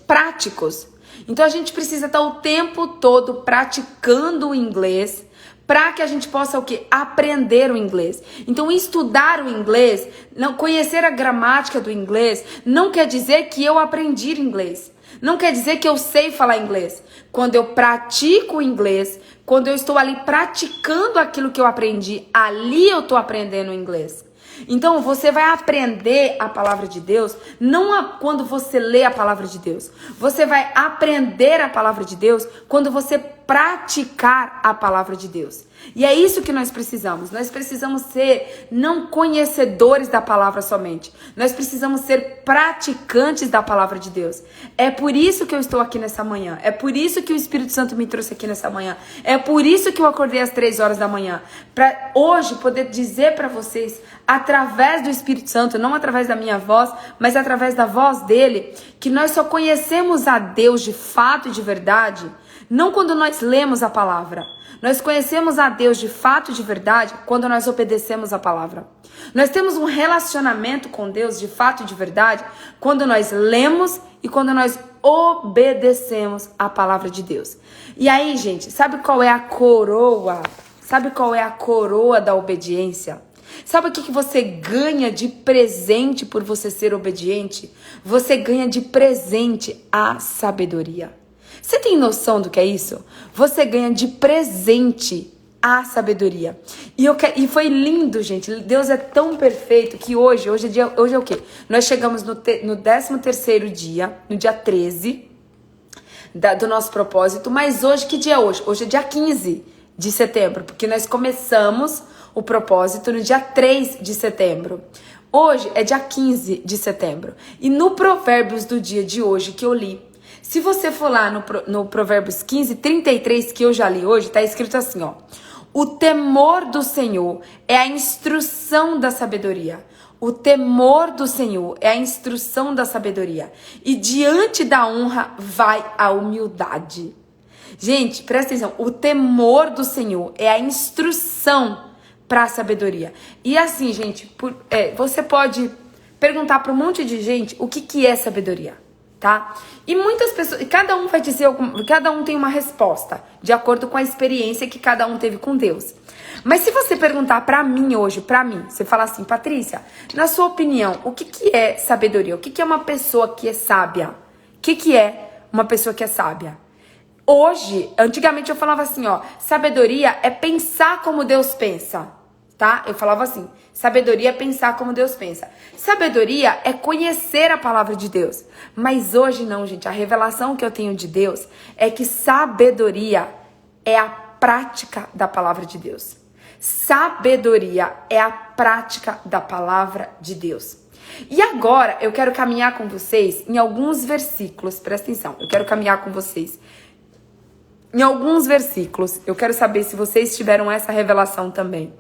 práticos. Então a gente precisa estar o tempo todo praticando o inglês para que a gente possa o quê? Aprender o inglês. Então estudar o inglês, não conhecer a gramática do inglês, não quer dizer que eu aprendi inglês. Não quer dizer que eu sei falar inglês. Quando eu pratico o inglês, quando eu estou ali praticando aquilo que eu aprendi, ali eu estou aprendendo o inglês. Então você vai aprender a palavra de Deus não quando você lê a palavra de Deus. Você vai aprender a palavra de Deus quando você praticar a palavra de Deus. E é isso que nós precisamos. Nós precisamos ser não conhecedores da palavra somente. Nós precisamos ser praticantes da palavra de Deus. É por isso que eu estou aqui nessa manhã. É por isso que o Espírito Santo me trouxe aqui nessa manhã. É por isso que eu acordei às 3 horas da manhã. Para hoje poder dizer para vocês, através do Espírito Santo, não através da minha voz, mas através da voz dele, que nós só conhecemos a Deus de fato e de verdade, não quando nós lemos a palavra. Nós conhecemos a Deus de fato e de verdade quando nós obedecemos a palavra. Nós temos um relacionamento com Deus de fato e de verdade quando nós lemos e quando nós obedecemos a palavra de Deus. E aí, gente, sabe qual é a coroa? Sabe qual é a coroa da obediência? Sabe o que você ganha de presente por você ser obediente? Você ganha de presente a sabedoria. Você tem noção do que é isso? Você ganha de presente a sabedoria. E foi lindo, gente. Deus é tão perfeito que hoje é o quê? Nós chegamos no 13º dia, no dia 13 do nosso propósito. Mas hoje, que dia é hoje? Hoje é dia 15 de setembro, porque nós começamos o propósito no dia 3 de setembro. Hoje é dia 15 de setembro. E no Provérbios do dia de hoje que eu li, se você for lá no Provérbios 15, 33, que eu já li hoje, tá escrito assim, ó. O temor do Senhor é a instrução da sabedoria. O temor do Senhor é a instrução da sabedoria. E diante da honra vai a humildade. Gente, presta atenção. O temor do Senhor é a instrução para a sabedoria. E assim, gente, você pode perguntar para um monte de gente o que é sabedoria. Tá? E muitas pessoas, cada um vai dizer, cada um tem uma resposta, de acordo com a experiência que cada um teve com Deus. Mas se você perguntar pra mim hoje, você falar assim, Patrícia, na sua opinião, o que é sabedoria? O que é uma pessoa que é sábia? O que é uma pessoa que é sábia? Hoje, antigamente eu falava assim, ó, sabedoria é pensar como Deus pensa, tá? Eu falava assim, sabedoria é pensar como Deus pensa. Sabedoria é conhecer a palavra de Deus. Mas hoje não, gente. A revelação que eu tenho de Deus é que sabedoria é a prática da palavra de Deus. Sabedoria é a prática da palavra de Deus. E agora eu quero caminhar com vocês em alguns versículos. Presta atenção. Eu quero caminhar com vocês em alguns versículos. Eu quero saber se vocês tiveram essa revelação também.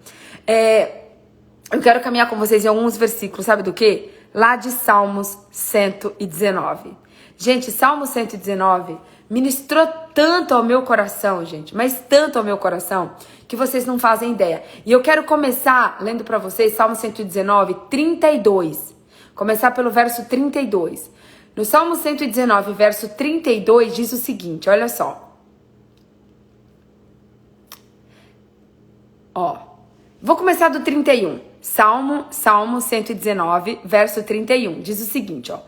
Eu quero caminhar com vocês em alguns versículos, sabe do quê? Lá de Salmos 119. Gente, Salmo 119 ministrou tanto ao meu coração, gente, mas tanto ao meu coração, que vocês não fazem ideia. E eu quero começar lendo pra vocês Salmo 119, 32. Começar pelo verso 32. No Salmo 119, verso 32, diz o seguinte, olha só. Ó, vou começar do 31. Salmo 119, verso 31. Diz o seguinte, ó.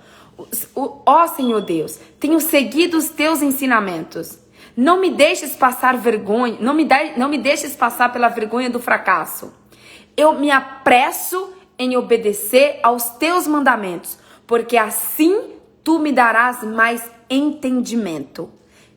Ó Senhor Deus, tenho seguido os teus ensinamentos. Não me deixes passar vergonha, não me deixes passar pela vergonha do fracasso. Eu me apresso em obedecer aos teus mandamentos, porque assim tu me darás mais entendimento.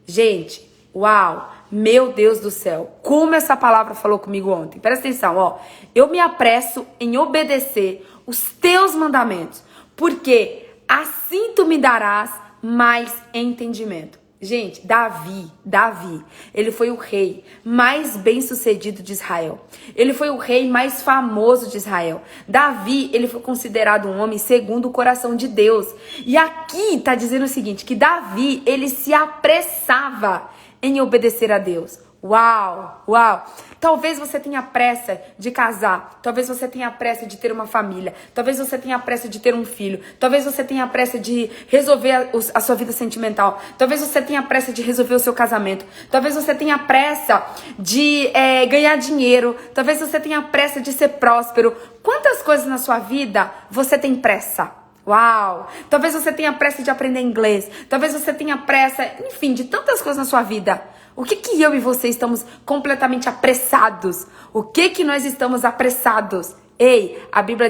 Gente, uau! Meu Deus do céu, como essa palavra falou comigo ontem. Presta atenção, ó. Eu me apresso em obedecer os teus mandamentos, porque assim tu me darás mais entendimento. Gente, Davi, ele foi o rei mais bem-sucedido de Israel. Ele foi o rei mais famoso de Israel. Davi, ele foi considerado um homem segundo o coração de Deus. E aqui tá dizendo o seguinte, que Davi, ele se apressava em obedecer a Deus. Uau, uau. Talvez você tenha pressa de casar, talvez você tenha pressa de ter uma família, talvez você tenha pressa de ter um filho, talvez você tenha pressa de resolver a sua vida sentimental, talvez você tenha pressa de resolver o seu casamento, talvez você tenha pressa de ganhar dinheiro, talvez você tenha pressa de ser próspero. Quantas coisas na sua vida você tem pressa? Uau! Talvez você tenha pressa de aprender inglês, talvez você tenha pressa, enfim, de tantas coisas na sua vida. O que eu e você estamos completamente apressados? O que nós estamos apressados? Ei, a Bíblia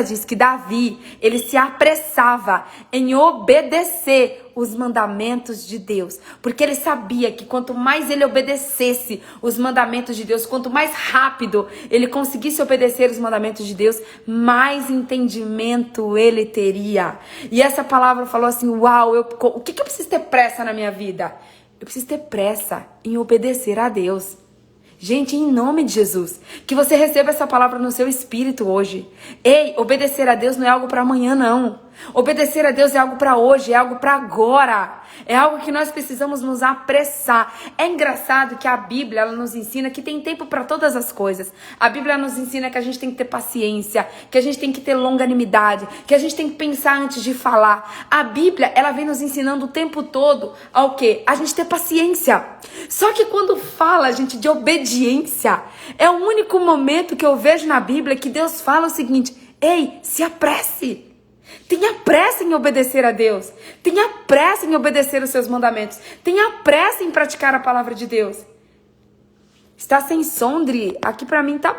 diz que Davi, ele se apressava em obedecer os mandamentos de Deus, porque ele sabia que quanto mais ele obedecesse os mandamentos de Deus, quanto mais rápido ele conseguisse obedecer os mandamentos de Deus, mais entendimento ele teria. E essa palavra falou assim, uau, o que eu preciso ter pressa na minha vida? Eu preciso ter pressa em obedecer a Deus. Gente, em nome de Jesus, que você receba essa palavra no seu espírito hoje. Ei, obedecer a Deus não é algo para amanhã, não. Obedecer a Deus é algo para hoje, é algo para agora. É algo que nós precisamos nos apressar. É engraçado que a Bíblia, ela nos ensina que tem tempo para todas as coisas. A Bíblia nos ensina que a gente tem que ter paciência, que a gente tem que ter longanimidade, que a gente tem que pensar antes de falar. A Bíblia, ela vem nos ensinando o tempo todo ao quê? A gente ter paciência. Só que quando fala, gente, de obediência, é o único momento que eu vejo na Bíblia que Deus fala o seguinte: ei, se apresse. Tenha pressa em obedecer a Deus. Tenha pressa em obedecer os seus mandamentos. Tenha pressa em praticar a palavra de Deus. Está sem som, Dri? Aqui pra mim tá...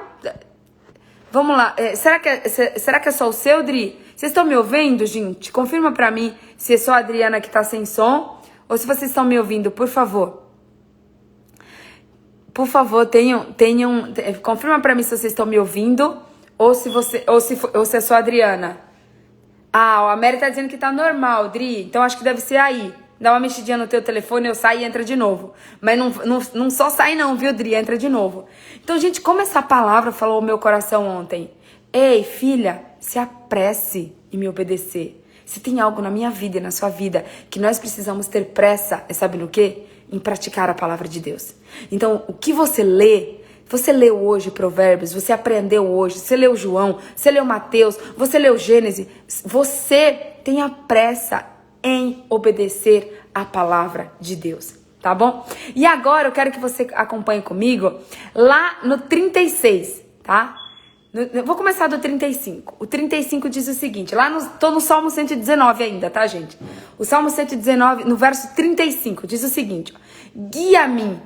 Vamos lá. Será que é só o seu, Dri? Vocês estão me ouvindo, gente? Confirma pra mim se é só a Adriana que tá sem som ou se vocês estão me ouvindo, por favor. Por favor, confirma pra mim se vocês estão me ouvindo ou se é só a Adriana. Ah, a Mary tá dizendo que tá normal, Dri. Então acho que deve ser aí. Dá uma mexidinha no teu telefone, eu saio e entra de novo. Mas não só sai não, viu, Dri? Entra de novo. Então, gente, como essa palavra falou o meu coração ontem. Ei, filha, se apresse em me obedecer. Se tem algo na minha vida e na sua vida que nós precisamos ter pressa, sabe no quê? Em praticar a palavra de Deus. Então, o que você lê... Você leu hoje Provérbios, você aprendeu hoje, você leu João, você leu Mateus, você leu Gênesis. Você tenha pressa em obedecer a palavra de Deus, tá bom? E agora eu quero que você acompanhe comigo lá no 36, tá? Eu vou começar do 35. O 35 diz o seguinte, tô no Salmo 119 ainda, tá, gente? O Salmo 119, no verso 35, diz o seguinte: guia-me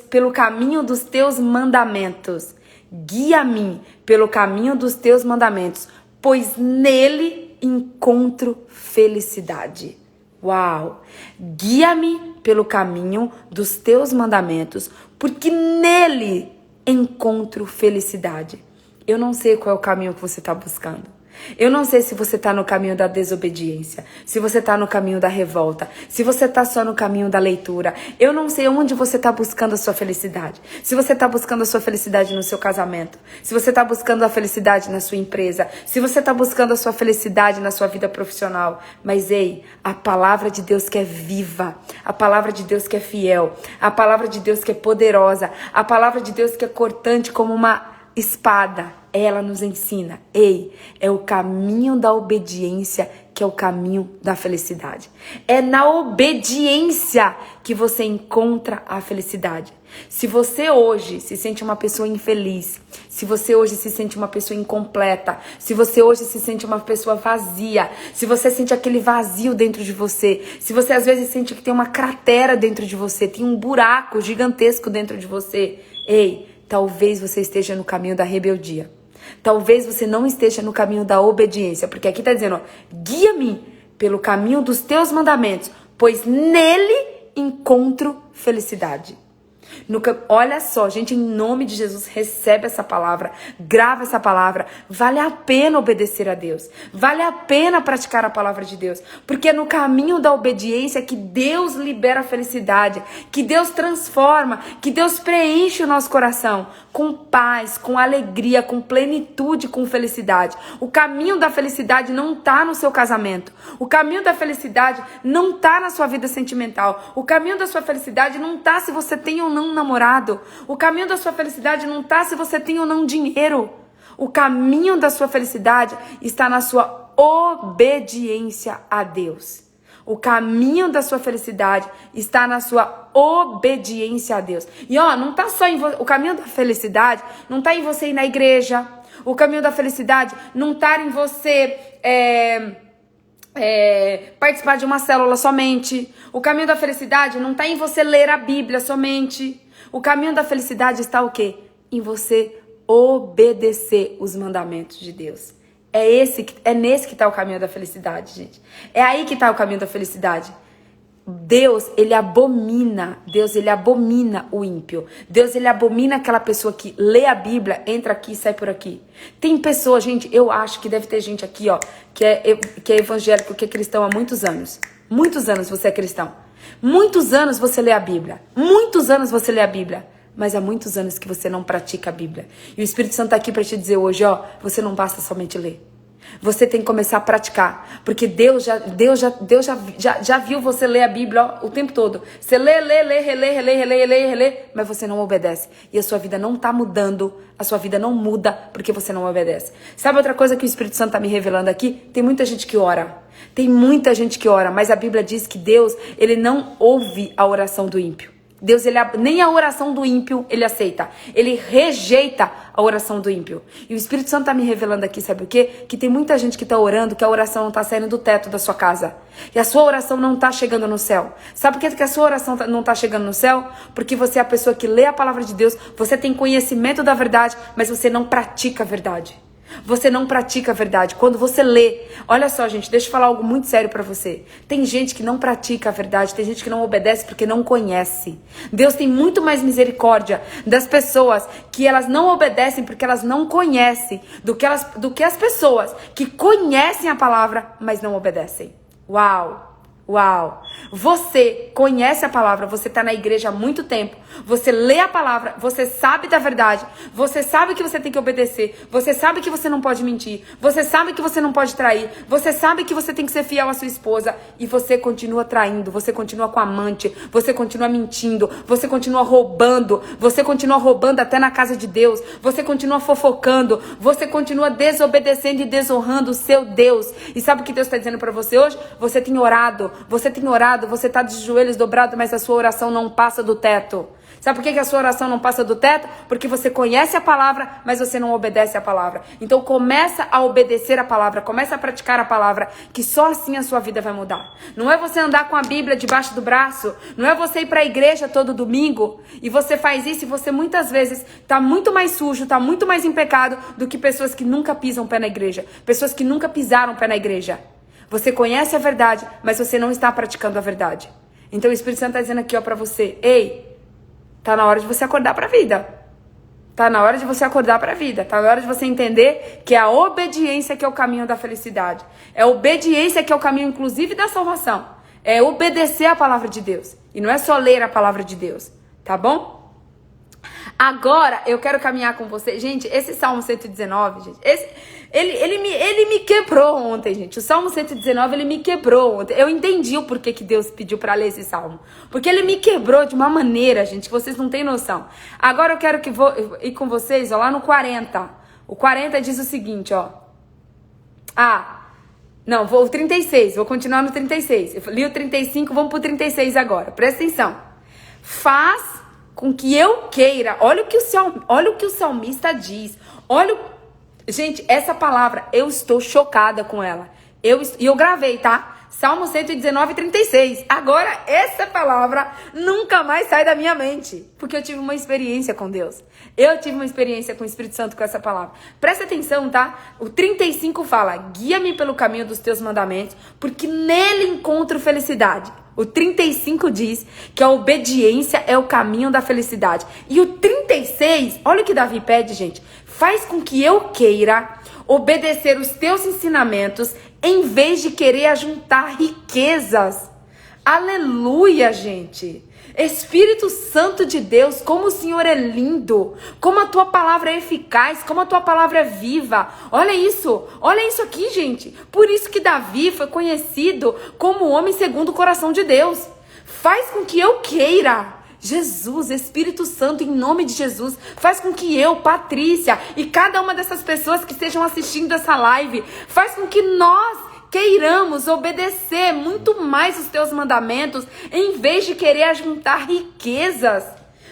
pelo caminho dos teus mandamentos. Guia-me pelo caminho dos teus mandamentos, pois nele encontro felicidade. Uau! Guia-me pelo caminho dos teus mandamentos, porque nele encontro felicidade. Eu não sei qual é o caminho que você está buscando. Eu não sei se você está no caminho da desobediência, se você está no caminho da revolta, se você está só no caminho da leitura. Eu não sei onde você está buscando a sua felicidade. Se você está buscando a sua felicidade no seu casamento, se você está buscando a felicidade na sua empresa, se você está buscando a sua felicidade na sua vida profissional. Mas ei, a palavra de Deus que é viva, a palavra de Deus que é fiel, a palavra de Deus que é poderosa, a palavra de Deus que é cortante como uma espada, ela nos ensina, ei, é o caminho da obediência que é o caminho da felicidade. É na obediência que você encontra a felicidade. Se você hoje se sente uma pessoa infeliz, se você hoje se sente uma pessoa incompleta, se você hoje se sente uma pessoa vazia, se você sente aquele vazio dentro de você, se você às vezes sente que tem uma cratera dentro de você, tem um buraco gigantesco dentro de você, ei, talvez você esteja no caminho da rebeldia. Talvez você não esteja no caminho da obediência. Porque aqui está dizendo, ó, guia-me pelo caminho dos teus mandamentos, pois nele encontro felicidade. Olha só, gente, em nome de Jesus, recebe essa palavra, grava essa palavra. Vale a pena obedecer a Deus. Vale a pena praticar a palavra de Deus. Porque é no caminho da obediência que Deus libera a felicidade, que Deus transforma, que Deus preenche o nosso coração com paz, com alegria, com plenitude, com felicidade. O caminho da felicidade não está no seu casamento. O caminho da felicidade não está na sua vida sentimental. O caminho da sua felicidade não está se você tem ou não um namorado. O caminho da sua felicidade não está se você tem ou não dinheiro. O caminho da sua felicidade está na sua obediência a Deus. O caminho da sua felicidade está na sua obediência a Deus. E não tá só em o caminho da felicidade não tá em você ir na igreja. O caminho da felicidade não tá em você participar de uma célula somente. O caminho da felicidade não tá em você ler a Bíblia somente. O caminho da felicidade está o quê? Em você obedecer os mandamentos de Deus. É nesse que está o caminho da felicidade, gente. É aí que está o caminho da felicidade. Deus, ele abomina o ímpio. Deus, ele abomina aquela pessoa que lê a Bíblia, entra aqui e sai por aqui. Tem pessoas, gente, eu acho que deve ter gente aqui, que é evangélico, que é cristão há muitos anos. Muitos anos você é cristão. Muitos anos você lê a Bíblia. Muitos anos você lê a Bíblia. Mas há muitos anos que você não pratica a Bíblia. E o Espírito Santo está aqui para te dizer hoje, você não basta somente ler. Você tem que começar a praticar. Porque Deus já viu você ler a Bíblia o tempo todo. Você lê, relê, mas você não obedece. E a sua vida não está mudando. A sua vida não muda porque você não obedece. Sabe outra coisa que o Espírito Santo está me revelando aqui? Tem muita gente que ora. Mas a Bíblia diz que Deus, ele não ouve a oração do ímpio. Deus, nem a oração do ímpio, ele aceita. Ele rejeita a oração do ímpio. E o Espírito Santo está me revelando aqui, sabe o quê? Que tem muita gente que está orando, que a oração não está saindo do teto da sua casa. E a sua oração não está chegando no céu. Sabe por que a sua oração não está chegando no céu? Porque você é a pessoa que lê a palavra de Deus, você tem conhecimento da verdade, mas você não pratica a verdade. Você não pratica a verdade. Quando você lê, olha só, gente, deixa eu falar algo muito sério pra você. Tem gente que não pratica a verdade, tem gente que não obedece porque não conhece. Deus tem muito mais misericórdia das pessoas que elas não obedecem porque elas não conhecem, do que as pessoas que conhecem a palavra, mas não obedecem. Uau! Você conhece a palavra, você está na igreja há muito tempo, você lê a palavra, você sabe da verdade, você sabe que você tem que obedecer, você sabe que você não pode mentir, você sabe que você não pode trair, você sabe que você tem que ser fiel à sua esposa e você continua traindo, você continua com amante, você continua mentindo, você continua roubando até na casa de Deus, você continua fofocando, você continua desobedecendo e desonrando o seu Deus. E sabe o que Deus está dizendo para você hoje? Você tem orado, você está de joelhos dobrados, mas a sua oração não passa do teto. Sabe por que a sua oração não passa do teto? Porque você conhece a palavra, mas você não obedece a palavra. Então começa a obedecer a palavra, começa a praticar a palavra, que só assim a sua vida vai mudar. Não é você andar com a Bíblia debaixo do braço, não é você ir para a igreja todo domingo, e você faz isso e você muitas vezes está muito mais sujo, está muito mais em pecado do que pessoas que nunca pisam pé na igreja, pessoas que nunca pisaram pé na igreja. Você conhece a verdade, mas você não está praticando a verdade. Então o Espírito Santo está dizendo aqui para você, ei, tá na hora de você acordar para a vida. Tá na hora de você acordar para a vida. Tá na hora de você entender que é a obediência que é o caminho da felicidade. É a obediência que é o caminho, inclusive, da salvação. É obedecer a palavra de Deus. E não é só ler a palavra de Deus. Tá bom? Agora, eu quero caminhar com você. Gente, esse Salmo 119, gente, ele me quebrou ontem, gente. O Salmo 119, ele me quebrou ontem. Eu entendi o porquê que Deus pediu pra ler esse Salmo. Porque ele me quebrou de uma maneira, gente, que vocês não têm noção. Agora eu quero ir com vocês, lá no 40. O 40 diz o seguinte, o 36, vou continuar no 36. Eu li o 35, vamos pro 36 agora. Presta atenção. Faz com que eu queira, olha o que o salmista diz, gente, essa palavra, eu estou chocada com ela, eu gravei, tá? Salmo 119, 36. Agora, essa palavra nunca mais sai da minha mente, porque eu tive uma experiência com Deus. Eu tive uma experiência com o Espírito Santo com essa palavra. Presta atenção, tá? O 35 fala, guia-me pelo caminho dos teus mandamentos, porque nele encontro felicidade. O 35 diz que a obediência é o caminho da felicidade. E o 36, olha o que Davi pede, gente. Faz com que eu queira obedecer os teus ensinamentos em vez de querer ajuntar riquezas. Aleluia, gente. Espírito Santo de Deus, como o Senhor é lindo, como a tua palavra é eficaz, como a tua palavra é viva. Olha isso aqui, gente. Por isso que Davi foi conhecido como o homem segundo o coração de Deus. Faz com que eu queira. Jesus, Espírito Santo, em nome de Jesus, faz com que eu, Patrícia, e cada uma dessas pessoas que estejam assistindo essa live, faz com que nós queiramos obedecer muito mais os teus mandamentos, em vez de querer ajuntar riquezas.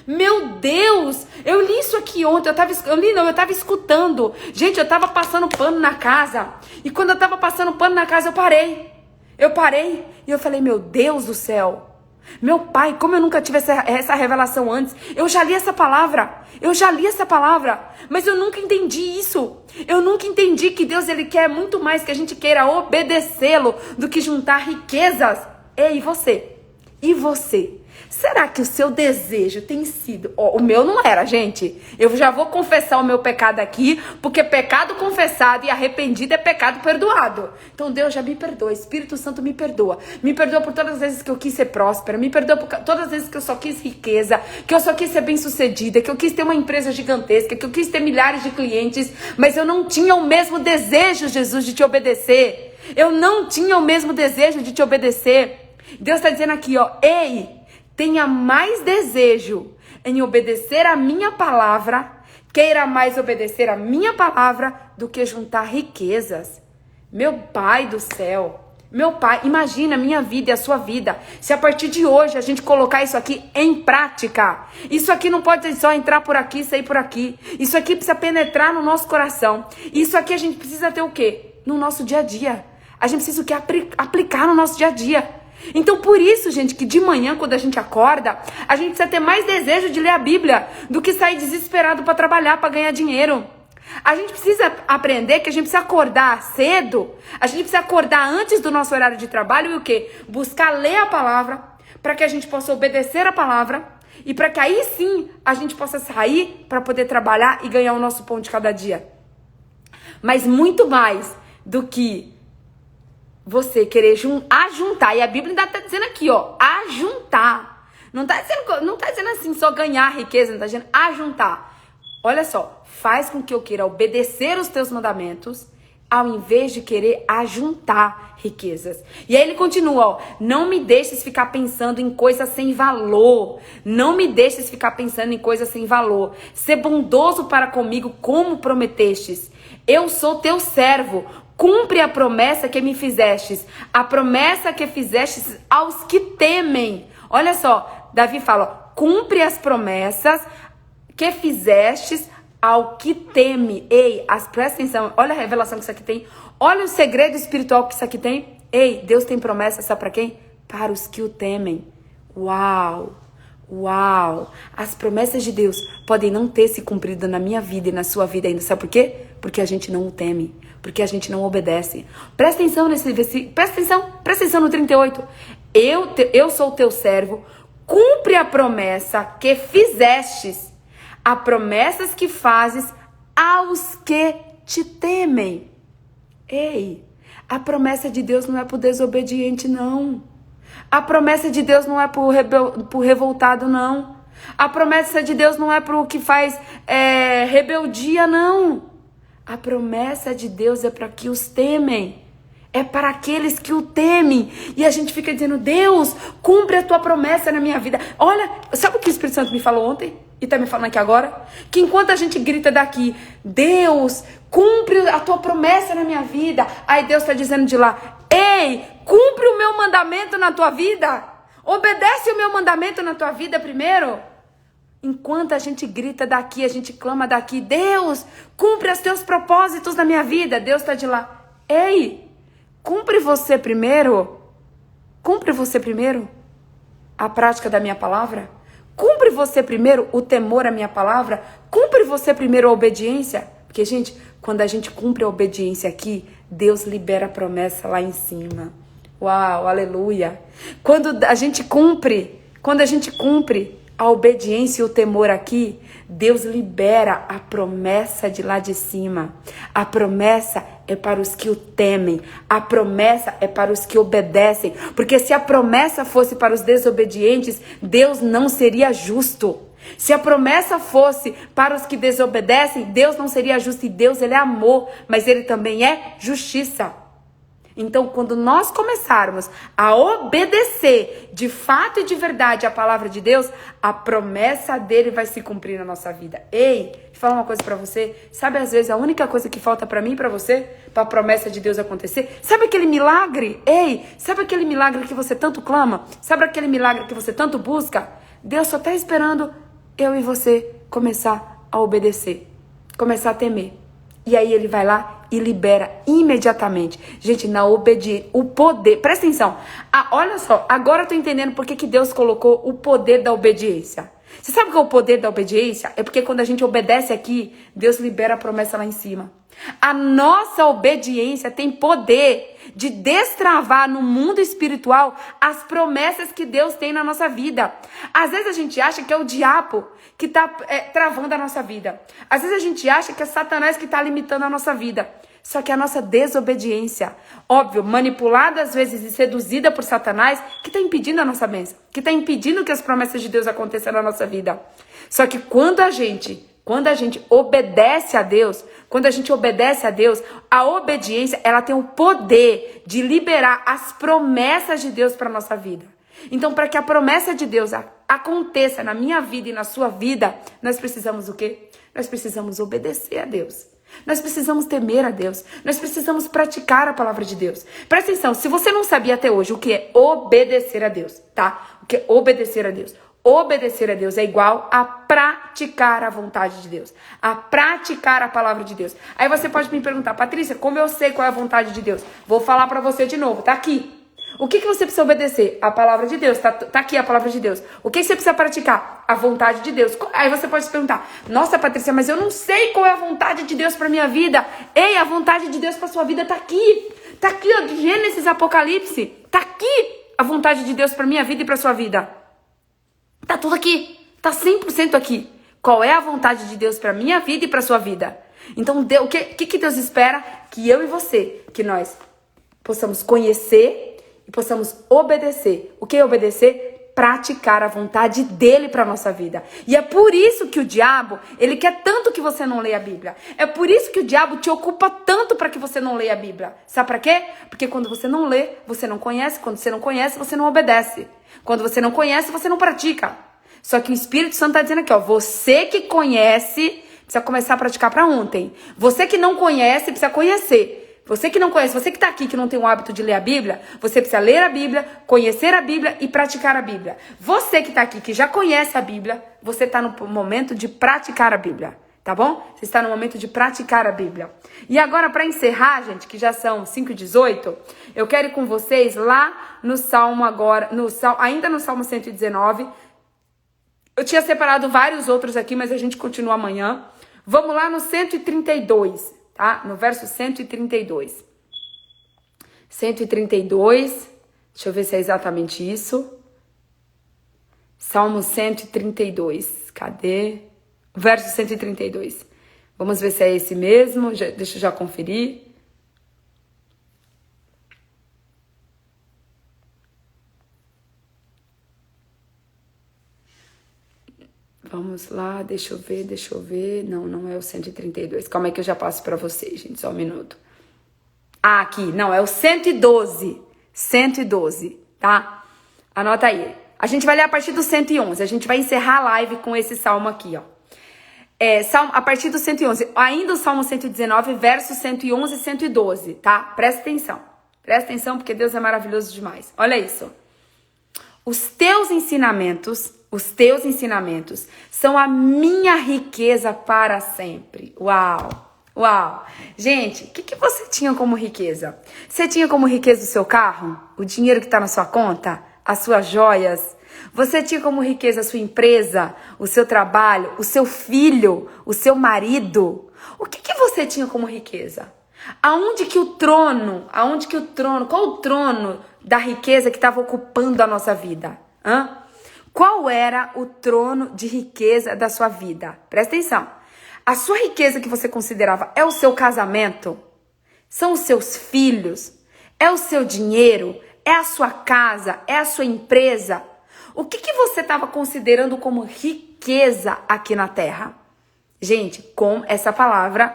Meu Deus, eu li isso aqui ontem, eu tava escutando. Gente, eu tava passando pano na casa, e quando eu tava passando pano na casa, eu parei, e eu falei, meu Deus do céu, meu pai, como eu nunca tive essa revelação antes. Eu já li essa palavra, mas eu nunca entendi isso. Eu nunca entendi que Deus, ele quer muito mais que a gente queira obedecê-lo do que juntar riquezas. Ei, e você? Será que o seu desejo tem sido... o meu não era, gente. Eu já vou confessar o meu pecado aqui, porque pecado confessado e arrependido é pecado perdoado. Então Deus já me perdoa, Espírito Santo me perdoa. Me perdoa por todas as vezes que eu quis ser próspera, me perdoa por todas as vezes que eu só quis riqueza, que eu só quis ser bem-sucedida, que eu quis ter uma empresa gigantesca, que eu quis ter milhares de clientes, mas eu não tinha o mesmo desejo, Jesus, de te obedecer. Eu não tinha o mesmo desejo de te obedecer. Deus está dizendo aqui, ei, tenha mais desejo em obedecer a minha palavra, queira mais obedecer a minha palavra do que juntar riquezas. Meu Pai do céu, meu Pai, imagina a minha vida e a sua vida, se a partir de hoje a gente colocar isso aqui em prática. Isso aqui não pode só entrar por aqui e sair por aqui. Isso aqui precisa penetrar no nosso coração. Isso aqui a gente precisa ter o quê? No nosso dia a dia. A gente precisa o quê? Aplicar no nosso dia a dia. Então por isso, gente, que de manhã quando a gente acorda, a gente precisa ter mais desejo de ler a Bíblia do que sair desesperado para trabalhar, para ganhar dinheiro. A gente precisa aprender que a gente precisa acordar cedo, a gente precisa acordar antes do nosso horário de trabalho e o quê? Buscar ler a palavra, para que a gente possa obedecer a palavra e para que aí sim a gente possa sair para poder trabalhar e ganhar o nosso pão de cada dia. Mas muito mais do que você querer ajuntar, e a Bíblia ainda está dizendo aqui, ajuntar. Não tá dizendo assim só ganhar riqueza, não tá dizendo ajuntar. Olha só, faz com que eu queira obedecer os teus mandamentos, ao invés de querer ajuntar riquezas. E aí ele continua, não me deixes ficar pensando em coisas sem valor. Não me deixes ficar pensando em coisas sem valor. Ser bondoso para comigo como prometestes. Eu sou teu servo. Cumpre a promessa que me fizestes, a promessa que fizestes aos que temem. Olha só, Davi fala, cumpre as promessas que fizestes ao que teme. Ei, presta atenção, olha a revelação que isso aqui tem, olha o segredo espiritual que isso aqui tem. Ei, Deus tem promessa, sabe para quem? Para os que o temem. Uau! As promessas de Deus podem não ter se cumprido na minha vida e na sua vida ainda, sabe por quê? Porque a gente não o teme, porque a gente não obedece. Presta atenção nesse versículo, presta atenção no 38. Eu sou o teu servo, cumpre a promessa que fizestes, a promessas que fazes aos que te temem. Ei, a promessa de Deus não é pro desobediente, não. A promessa de Deus não é pro revoltado, não. A promessa de Deus não é pro que faz rebeldia, não. A promessa de Deus é para que os temem. É para aqueles que o temem. E a gente fica dizendo, Deus, cumpre a tua promessa na minha vida. Olha, sabe o que o Espírito Santo me falou ontem? E tá me falando aqui agora? Que enquanto a gente grita daqui, Deus, cumpre a tua promessa na minha vida. Aí Deus tá dizendo de lá, ei, cumpre o meu mandamento na tua vida. Obedece o meu mandamento na tua vida primeiro. Enquanto a gente grita daqui, a gente clama daqui, Deus, cumpre os teus propósitos na minha vida. Deus está de lá, ei, cumpre você primeiro. Cumpre você primeiro a prática da minha palavra? Cumpre você primeiro o temor à minha palavra? Cumpre você primeiro a obediência? Porque, gente, quando a gente cumpre a obediência aqui, Deus libera a promessa lá em cima. Uau, aleluia. Quando a gente cumpre a obediência e o temor aqui, Deus libera a promessa de lá de cima. A promessa é para os que o temem. A promessa é para os que obedecem. Porque se a promessa fosse para os desobedientes, Deus não seria justo. Se a promessa fosse para os que desobedecem, Deus não seria justo. E Deus, ele é amor, mas ele também é justiça. Então, quando nós começarmos a obedecer de fato e de verdade a palavra de Deus, a promessa dele vai se cumprir na nossa vida. Ei, deixa eu falar uma coisa pra você. Sabe, às vezes, a única coisa que falta pra mim e pra você, pra promessa de Deus acontecer? Sabe aquele milagre? Ei, sabe aquele milagre que você tanto clama? Sabe aquele milagre que você tanto busca? Deus só tá esperando eu e você começar a obedecer, começar a temer. E aí ele vai lá e libera imediatamente. Gente, na obediência, o poder, presta atenção. Olha só, agora eu tô entendendo por que Deus colocou o poder da obediência. Você sabe o que é o poder da obediência? É porque quando a gente obedece aqui, Deus libera a promessa lá em cima. A nossa obediência tem poder de destravar no mundo espiritual as promessas que Deus tem na nossa vida. Às vezes a gente acha que é o diabo que está travando a nossa vida. Às vezes a gente acha que é Satanás que está limitando a nossa vida. Só que a nossa desobediência, óbvio, manipulada às vezes e seduzida por Satanás, que está impedindo a nossa bênção, que está impedindo que as promessas de Deus aconteçam na nossa vida. Só que quando a gente obedece a Deus, a obediência, ela tem o poder de liberar as promessas de Deus para nossa vida. Então, para que a promessa de Deus aconteça na minha vida e na sua vida, nós precisamos o quê? Nós precisamos obedecer a Deus. Nós precisamos temer a Deus. Nós precisamos praticar a palavra de Deus. Presta atenção, se você não sabia até hoje o que é obedecer a Deus, tá? O que é obedecer a Deus? Obedecer a Deus é igual a praticar a vontade de Deus, a praticar a palavra de Deus. Aí você pode me perguntar, Patrícia, como eu sei qual é a vontade de Deus? Vou falar pra você de novo, tá aqui. O que você precisa obedecer? A palavra de Deus, tá aqui a palavra de Deus. O que você precisa praticar? A vontade de Deus. Aí você pode se perguntar, nossa, Patrícia, mas eu não sei qual é a vontade de Deus pra minha vida. Ei, a vontade de Deus pra sua vida tá aqui. Tá aqui, ó, de Gênesis, Apocalipse. Tá aqui a vontade de Deus pra minha vida e pra sua vida. Tá tudo aqui, tá 100% aqui. Qual é a vontade de Deus para minha vida e para sua vida? Então, o que Deus espera? Que eu e você, que nós possamos conhecer e possamos obedecer. O que é obedecer? Praticar a vontade dele para nossa vida. E é por isso que o diabo, ele quer tanto que você não leia a Bíblia. É por isso que o diabo te ocupa tanto para que você não leia a Bíblia. Sabe para quê? Porque quando você não lê, você não conhece. Quando você não conhece, você não obedece. Quando você não conhece, você não pratica. Só que o Espírito Santo está dizendo aqui, ó, você que conhece, precisa começar a praticar para ontem. Você que não conhece, precisa conhecer. Você que não conhece, você que está aqui, que não tem o hábito de ler a Bíblia, você precisa ler a Bíblia, conhecer a Bíblia e praticar a Bíblia. Você que está aqui, que já conhece a Bíblia, você está no momento de praticar a Bíblia. Tá bom? Você está no momento de praticar a Bíblia. E agora, para encerrar, gente, que já são 5h18, eu quero ir com vocês lá no Salmo agora, ainda no Salmo 119. Eu tinha separado vários outros aqui, mas a gente continua amanhã. Vamos lá no 132, tá? No verso 132. 132, deixa eu ver se é exatamente isso. Salmo 132, cadê? Verso 132. Vamos ver se é esse mesmo. Deixa eu já conferir. Vamos lá, deixa eu ver. Não é o 132. Calma aí que eu já passo pra vocês, gente. Só um minuto. Ah, aqui. Não, é o 112. 112, tá? Anota aí. A gente vai ler a partir do 111. A gente vai encerrar a live com esse salmo aqui, ó. A partir do 111, ainda o Salmo 119, versos 111 e 112, tá? Presta atenção porque Deus é maravilhoso demais. Olha isso. Os teus ensinamentos são a minha riqueza para sempre. Uau, Uau! Gente, o que você tinha como riqueza? Você tinha como riqueza o seu carro? O dinheiro que está na sua conta? As suas joias? Você tinha como riqueza a sua empresa? O seu trabalho? O seu filho? O seu marido? O que você tinha como riqueza? Qual o trono da riqueza que estava ocupando a nossa vida? Qual era o trono de riqueza da sua vida? Presta atenção. A sua riqueza que você considerava é o seu casamento? São os seus filhos? É o seu dinheiro? É a sua casa? É a sua empresa? O que você estava considerando como riqueza aqui na terra? Gente, com essa palavra,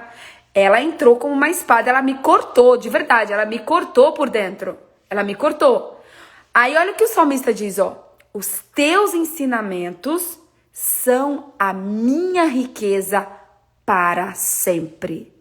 ela entrou como uma espada, ela me cortou, de verdade, ela me cortou por dentro. Ela me cortou. Aí olha o que o salmista diz, ó. Os teus ensinamentos são a minha riqueza para sempre.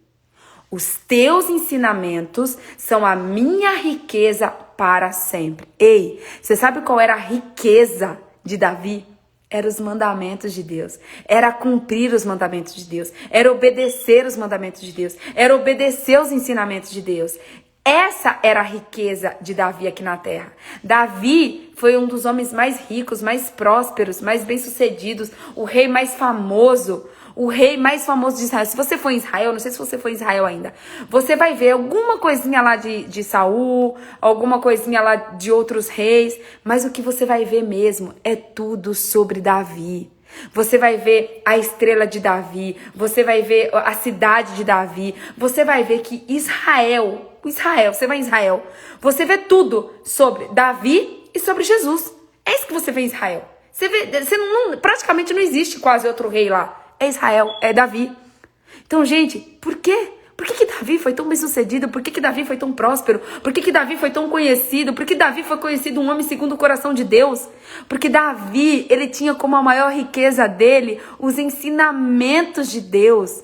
Os teus ensinamentos são a minha riqueza para sempre. Ei, você sabe qual era a riqueza de Davi? Era os mandamentos de Deus. Era cumprir os mandamentos de Deus. Era obedecer os mandamentos de Deus. Era obedecer os ensinamentos de Deus. Essa era a riqueza de Davi aqui na terra. Davi foi um dos homens mais ricos, mais prósperos, mais bem-sucedidos, o rei mais famoso. O rei mais famoso de Israel. Se você for em Israel, não sei se você foi em Israel ainda, você vai ver alguma coisinha lá de Saul, alguma coisinha lá de outros reis, mas o que você vai ver mesmo é tudo sobre Davi. Você vai ver a estrela de Davi, você vai ver a cidade de Davi, você vai ver que Israel, você vai em Israel, você vê tudo sobre Davi e sobre Jesus. É isso que você vê em Israel. Praticamente não existe quase outro rei lá. É Israel, é Davi. Então, gente, por quê? Por que Davi foi tão bem-sucedido? Por que Davi foi tão próspero? Por que Davi foi tão conhecido? Por que Davi foi conhecido um homem segundo o coração de Deus? Porque Davi, ele tinha como a maior riqueza dele os ensinamentos de Deus.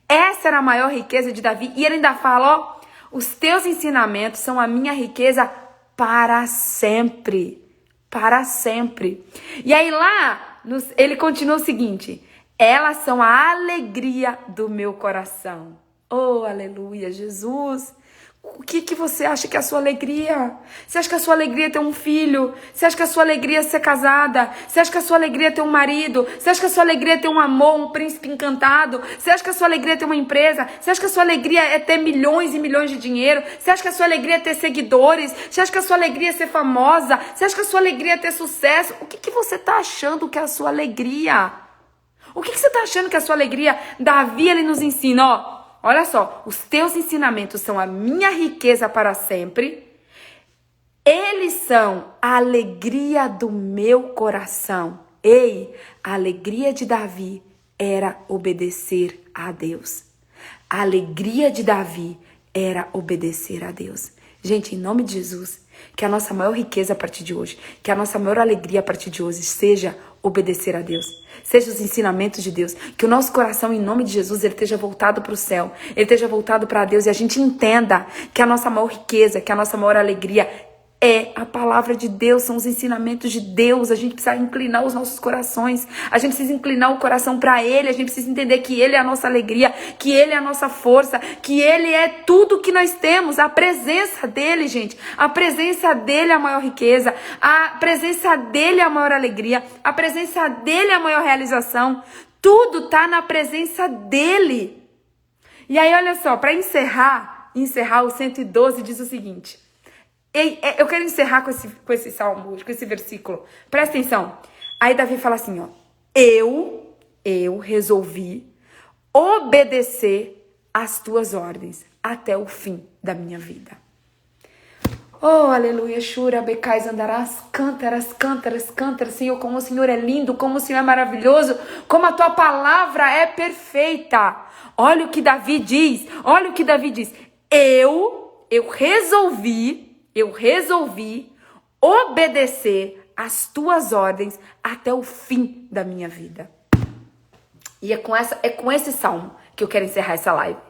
Essa era a maior riqueza de Davi. E ele ainda fala, ó, os teus ensinamentos são a minha riqueza para sempre. Para sempre. E aí lá, ele continua o seguinte... Elas são a alegria do meu coração. Oh, aleluia, Jesus. O que você acha que é a sua alegria? Você acha que a sua alegria é ter um filho? Você acha que a sua alegria é ser casada? Você acha que a sua alegria é ter um marido? Você acha que a sua alegria é ter um amor, um príncipe encantado? Você acha que a sua alegria é ter uma empresa? Você acha que a sua alegria é ter milhões e milhões de dinheiro? Você acha que a sua alegria é ter seguidores? Você acha que a sua alegria é ser famosa? Você acha que a sua alegria é ter sucesso? O que você está achando que é a sua alegria? O que você está achando que é a sua alegria? Davi, ele nos ensina, ó. Olha só, os teus ensinamentos são a minha riqueza para sempre. Eles são a alegria do meu coração. Ei, a alegria de Davi era obedecer a Deus. A alegria de Davi era obedecer a Deus. Gente, em nome de Jesus, que a nossa maior riqueza a partir de hoje, que a nossa maior alegria a partir de hoje seja obedecer a Deus, seja os ensinamentos de Deus, que o nosso coração, em nome de Jesus, ele esteja voltado para o céu, ele esteja voltado para Deus e a gente entenda que a nossa maior riqueza, que a nossa maior alegria é a palavra de Deus, são os ensinamentos de Deus. A gente precisa inclinar os nossos corações, a gente precisa inclinar o coração para Ele, a gente precisa entender que Ele é a nossa alegria, que Ele é a nossa força, que Ele é tudo que nós temos, a presença dEle, gente, a presença dEle é a maior riqueza, a presença dEle é a maior alegria, a presença dEle é a maior realização, tudo tá na presença dEle. E aí, olha só, para encerrar o 112 diz o seguinte... Eu quero encerrar com esse salmo, com esse versículo. Presta atenção. Aí Davi fala assim, ó. Eu resolvi obedecer às tuas ordens até o fim da minha vida. Oh, aleluia, Shura, becais, andarás, cântaras, cântaras, cântaras, Senhor, como o Senhor é lindo, como o Senhor é maravilhoso, como a tua palavra é perfeita. Olha o que Davi diz, Eu resolvi obedecer às tuas ordens até o fim da minha vida. E é com esse salmo que eu quero encerrar essa live.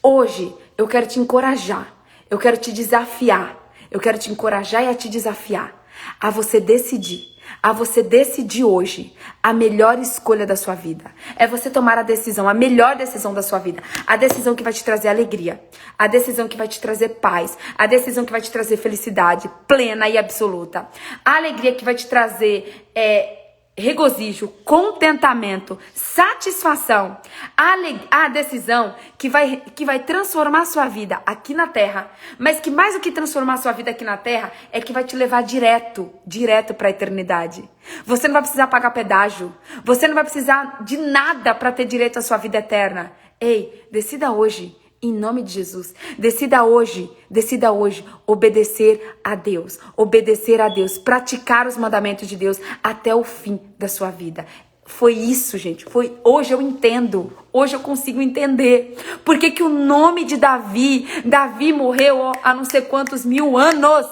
Hoje eu quero te encorajar, eu quero te desafiar, eu quero te encorajar e a te desafiar a você decidir. A você decidir hoje a melhor escolha da sua vida. É você tomar a decisão, a melhor decisão da sua vida. A decisão que vai te trazer alegria. A decisão que vai te trazer paz. A decisão que vai te trazer felicidade plena e absoluta. A alegria que vai te trazer regozijo, contentamento, satisfação. A decisão que vai transformar a sua vida aqui na terra. Mas que mais do que transformar a sua vida aqui na terra, é que vai te levar direto para a eternidade. Você não vai precisar pagar pedágio. Você não vai precisar de nada para ter direito à sua vida eterna. Ei, decida hoje. Em nome de Jesus, decida hoje, obedecer a Deus, praticar os mandamentos de Deus até o fim da sua vida. Foi isso, gente, hoje eu entendo, hoje eu consigo entender, por que o nome de Davi morreu há não sei quantos mil anos.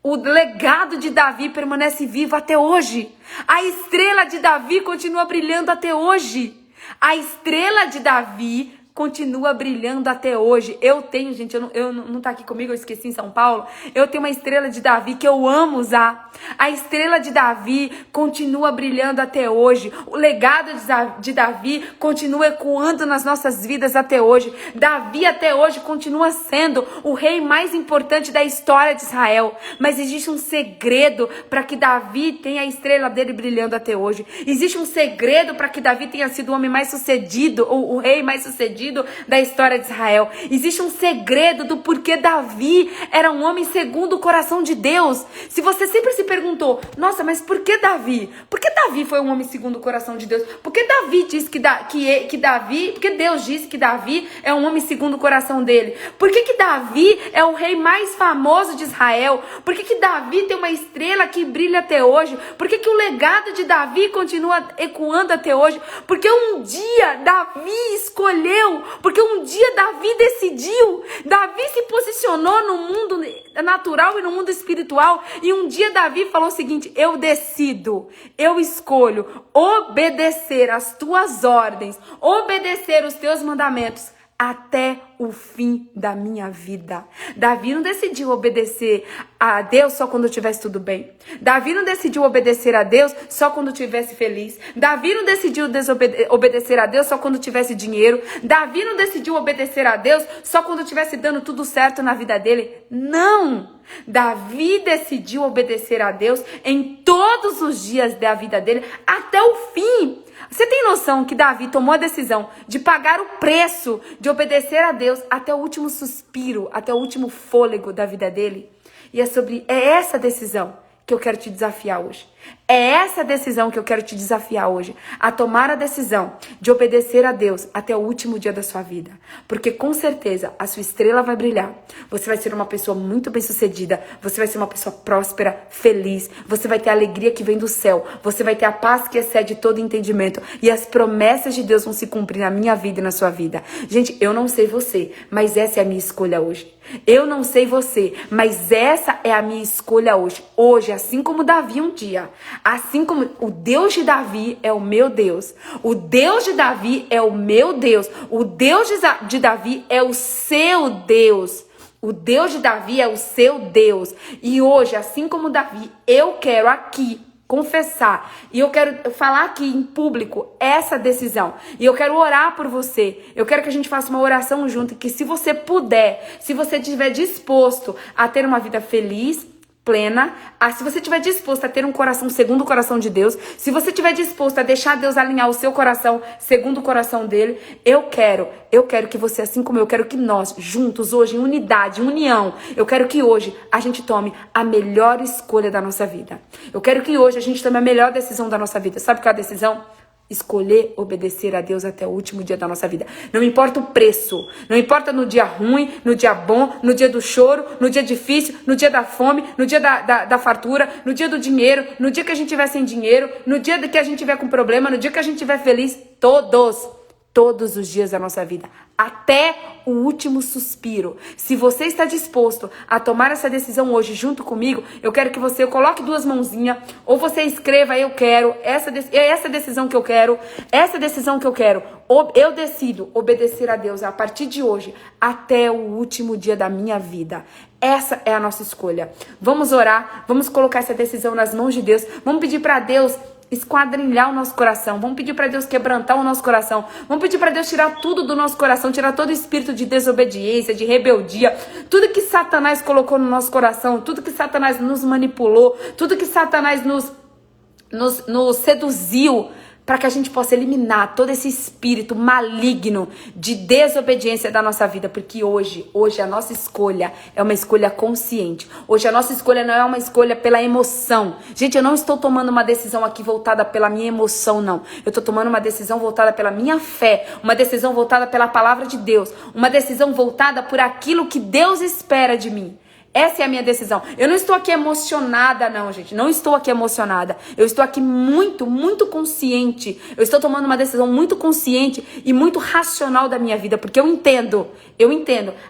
O legado de Davi permanece vivo até hoje, a estrela de Davi continua brilhando até hoje, a estrela de Davi continua brilhando até hoje. Eu tenho, gente, eu não tá aqui comigo, eu esqueci, em São Paulo. Eu tenho uma estrela de Davi que eu amo usar. A estrela de Davi continua brilhando até hoje. O legado de Davi continua ecoando nas nossas vidas até hoje. Davi até hoje continua sendo o rei mais importante da história de Israel. Mas existe um segredo para que Davi tenha a estrela dele brilhando até hoje. Existe um segredo para que Davi tenha sido o homem mais sucedido, ou o rei mais sucedido da história de Israel. Existe um segredo do porquê Davi era um homem segundo o coração de Deus. Se você sempre se perguntou, nossa, mas por que Davi? Por que Davi foi um homem segundo o coração de Deus? Por que Davi disse porque Deus disse que Davi é um homem segundo o coração dele? Por que Davi é o rei mais famoso de Israel? Por que Davi tem uma estrela que brilha até hoje? Por que o legado de Davi continua ecoando até hoje? Porque um dia Davi escolheu, porque um dia Davi decidiu, Davi se posicionou no mundo natural e no mundo espiritual, e um dia Davi falou o seguinte: eu decido, eu escolho obedecer as tuas ordens, obedecer os teus mandamentos até o fim da minha vida. Davi não decidiu obedecer a Deus só quando tivesse tudo bem. Davi não decidiu obedecer a Deus só quando tivesse feliz. Davi não decidiu obedecer a Deus só quando tivesse dinheiro. Davi não decidiu obedecer a Deus só quando tivesse dando tudo certo na vida dele. Não! Davi decidiu obedecer a Deus em todos os dias da vida dele até o fim. Você tem noção que Davi tomou a decisão de pagar o preço de obedecer a Deus até o último suspiro, até o último fôlego da vida dele? E é essa decisão que eu quero te desafiar hoje. É essa decisão que eu quero te desafiar hoje. A tomar a decisão de obedecer a Deus até o último dia da sua vida. Porque com certeza a sua estrela vai brilhar. Você vai ser uma pessoa muito bem sucedida. Você vai ser uma pessoa próspera, feliz. Você vai ter a alegria que vem do céu. Você vai ter a paz que excede todo entendimento. E as promessas de Deus vão se cumprir na minha vida e na sua vida. Gente, eu não sei você, mas essa é a minha escolha hoje. Eu não sei você, mas essa é a minha escolha hoje. Hoje, assim como Davi um dia. Assim como o Deus de Davi é o meu Deus. O Deus de Davi é o meu Deus. O Deus de Davi é o seu Deus. O Deus de Davi é o seu Deus. E hoje, assim como Davi, eu quero aqui confessar, e eu quero falar aqui em público essa decisão, e eu quero orar por você. Eu quero que a gente faça uma oração junto, e que se você puder, se você estiver disposto a ter uma vida feliz, plena, se você estiver disposto a ter um coração segundo o coração de Deus, se você estiver disposto a deixar Deus alinhar o seu coração segundo o coração dele, eu quero que você, assim como eu quero que nós, juntos, hoje, em unidade, em união, eu quero que hoje a gente tome a melhor escolha da nossa vida. Eu quero que hoje a gente tome a melhor decisão da nossa vida. Sabe qual é a decisão? Escolher obedecer a Deus até o último dia da nossa vida. Não importa o preço, não importa no dia ruim, no dia bom, no dia do choro, no dia difícil, no dia da fome, no dia da fartura, no dia do dinheiro, no dia que a gente tiver sem dinheiro, no dia que a gente tiver com problema, no dia que a gente tiver feliz, todos os dias da nossa vida, até o último suspiro. Se você está disposto a tomar essa decisão hoje junto comigo, eu quero que você coloque 2 mãozinhas, ou você escreva, eu quero, essa decisão que eu quero, essa decisão que eu quero. Eu decido obedecer a Deus a partir de hoje, até o último dia da minha vida. Essa é a nossa escolha. Vamos orar, vamos colocar essa decisão nas mãos de Deus, vamos pedir para Deus esquadrinhar o nosso coração, vamos pedir para Deus quebrantar o nosso coração, vamos pedir para Deus tirar tudo do nosso coração, tirar todo o espírito de desobediência, de rebeldia, tudo que Satanás colocou no nosso coração, tudo que Satanás nos manipulou, tudo que Satanás nos seduziu, para que a gente possa eliminar todo esse espírito maligno de desobediência da nossa vida, porque hoje a nossa escolha é uma escolha consciente. Hoje a nossa escolha não é uma escolha pela emoção. Gente, eu não estou tomando uma decisão aqui voltada pela minha emoção, não. Eu estou tomando uma decisão voltada pela minha fé, uma decisão voltada pela palavra de Deus, uma decisão voltada por aquilo que Deus espera de mim. Essa é a minha decisão. Eu não estou aqui emocionada, não, gente. Não estou aqui emocionada. Eu estou aqui muito, muito consciente. Eu estou tomando uma decisão muito consciente e muito racional da minha vida. Porque eu entendo,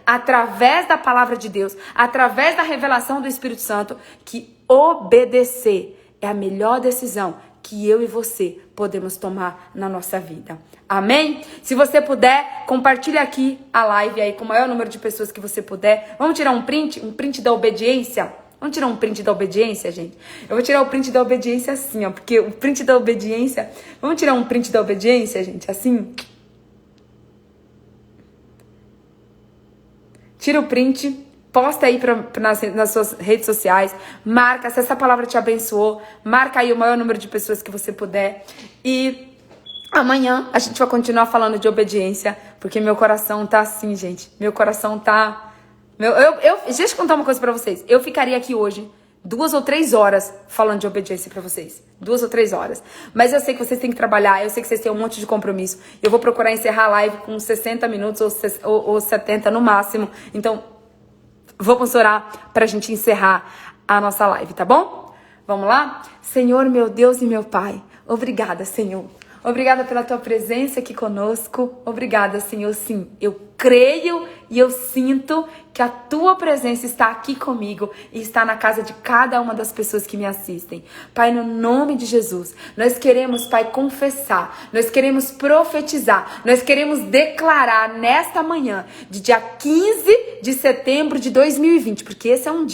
através da palavra de Deus, através da revelação do Espírito Santo, que obedecer é a melhor decisão que eu e você podemos tomar na nossa vida. Amém? Se você puder, compartilhe aqui a live aí com o maior número de pessoas que você puder. Vamos tirar um print da obediência? Vamos tirar um print da obediência, gente? Eu vou tirar o print da obediência assim, ó, porque o print da obediência... Vamos tirar um print da obediência, gente, assim? Tira o print... Posta aí nas suas redes sociais, marca, se essa palavra te abençoou, marca aí o maior número de pessoas que você puder. E amanhã a gente vai continuar falando de obediência, porque meu coração tá assim, gente. Meu coração tá... Deixa eu contar uma coisa pra vocês. Eu ficaria aqui hoje 2 ou 3 horas falando de obediência pra vocês. 2 ou 3 horas. Mas eu sei que vocês têm que trabalhar, eu sei que vocês têm um monte de compromisso. Eu vou procurar encerrar a live com 60 minutos ou 70 no máximo. Então... vamos orar para a gente encerrar a nossa live, tá bom? Vamos lá? Senhor, meu Deus e meu Pai, obrigada, Senhor. Obrigada pela tua presença aqui conosco. Obrigada, Senhor, sim. Eu creio e eu sinto que a tua presença está aqui comigo e está na casa de cada uma das pessoas que me assistem. Pai, no nome de Jesus, nós queremos, Pai, confessar, nós queremos profetizar, nós queremos declarar nesta manhã, de dia 15 de setembro de 2020, porque esse é um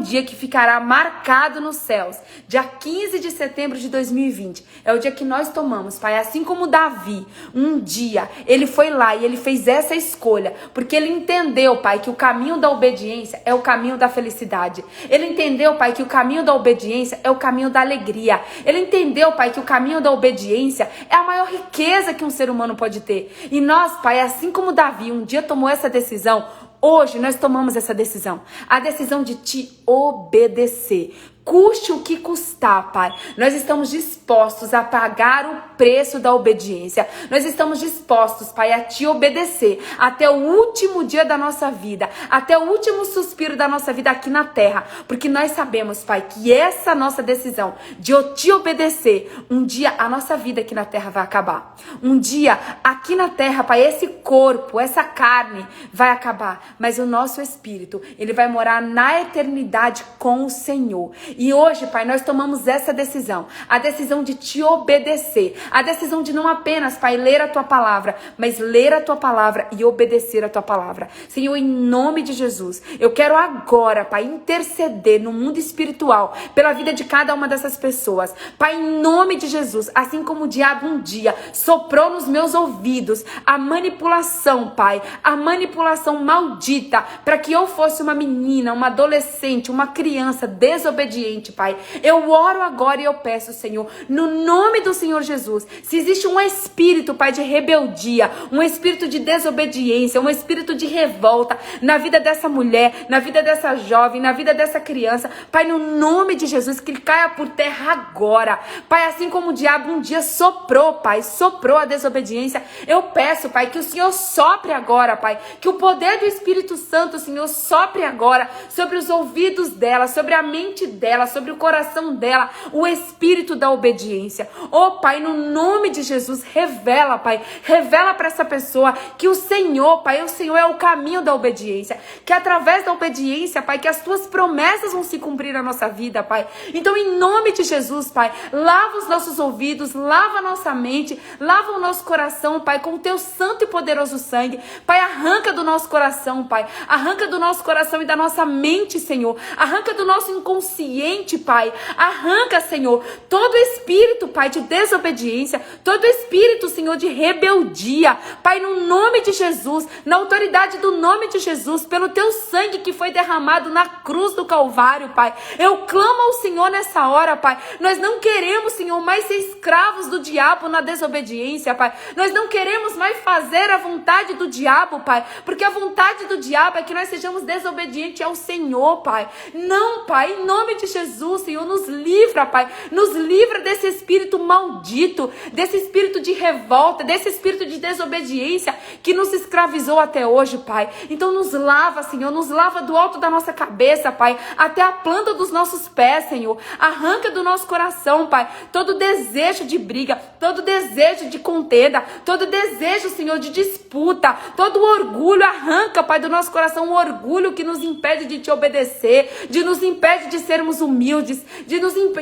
dia que ficará marcado nos céus. Dia 15 de setembro de 2020 é o dia que nós tomamos, Pai, assim como Davi, um dia, ele foi lá e ele fez essa escolha, porque ele entendeu, Pai, que o caminho da obediência é o caminho da felicidade. Ele entendeu, Pai, que o caminho da obediência é o caminho da alegria. Ele entendeu, Pai, que o caminho da obediência é a maior riqueza que um ser humano pode ter. E nós, Pai, assim como Davi um dia tomou essa decisão, hoje nós tomamos essa decisão. A decisão de te obedecer. Custe o que custar, Pai. Nós estamos dispostos a pagar o preço da obediência. Nós estamos dispostos, Pai, a te obedecer até o último dia da nossa vida, até o último suspiro da nossa vida aqui na terra. Porque nós sabemos, Pai, que essa nossa decisão de eu te obedecer, um dia a nossa vida aqui na terra vai acabar. Um dia aqui na terra, Pai, esse corpo, essa carne vai acabar. Mas o nosso espírito, ele vai morar na eternidade com o Senhor. E hoje, Pai, nós tomamos essa decisão, a decisão de te obedecer, a decisão de não apenas, Pai, ler a tua palavra, mas ler a tua palavra e obedecer a tua palavra. Senhor, em nome de Jesus, eu quero agora, Pai, interceder no mundo espiritual pela vida de cada uma dessas pessoas. Pai, em nome de Jesus, assim como o diabo um dia soprou nos meus ouvidos a manipulação, Pai, a manipulação maldita para que eu fosse uma menina, uma adolescente, uma criança desobediente, Pai. Eu oro agora e eu peço, Senhor, no nome do Senhor Jesus, se existe um espírito, Pai, de rebeldia, um espírito de desobediência, um espírito de revolta na vida dessa mulher, na vida dessa jovem, na vida dessa criança, Pai, no nome de Jesus, que ele caia por terra agora. Pai, assim como o diabo um dia soprou, Pai, soprou a desobediência, eu peço, Pai, que o Senhor sopre agora, Pai, que o poder do Espírito Santo, Senhor, sopre agora sobre os ouvidos ouvidos dela, sobre a mente dela, sobre o coração dela, o espírito da obediência. Oh, Pai, no nome de Jesus, revela, Pai, revela para essa pessoa que o Senhor, Pai, o Senhor é o caminho da obediência, que através da obediência, Pai, que as tuas promessas vão se cumprir na nossa vida, Pai. Então, em nome de Jesus, Pai, lava os nossos ouvidos, lava a nossa mente, lava o nosso coração, Pai, com o teu santo e poderoso sangue. Pai, arranca do nosso coração, Pai, arranca do nosso coração e da nossa mente, Senhor, arranca do nosso inconsciente, Pai, arranca, Senhor, todo espírito, Pai, de desobediência, todo espírito, Senhor, de rebeldia, Pai, no nome de Jesus, na autoridade do nome de Jesus, pelo teu sangue que foi derramado na cruz do Calvário, Pai, eu clamo ao Senhor nessa hora, Pai. Nós não queremos, Senhor, mais ser escravos do diabo na desobediência, Pai. Nós não queremos mais fazer a vontade do diabo, Pai, porque a vontade do diabo é que nós sejamos desobedientes ao Senhor, Pai. Não, Pai, em nome de Jesus, Senhor, nos livra, Pai, nos livra desse espírito maldito, desse espírito de revolta, desse espírito de desobediência que nos escravizou até hoje, Pai. Então nos lava, Senhor, nos lava do alto da nossa cabeça, Pai, até a planta dos nossos pés, Senhor. Arranca do nosso coração, Pai, todo desejo de briga, todo desejo de contenda, todo desejo, Senhor, de disputa, todo orgulho. Arranca, Pai, do nosso coração o orgulho que nos impede de te obedecer, de nos impede de sermos humildes,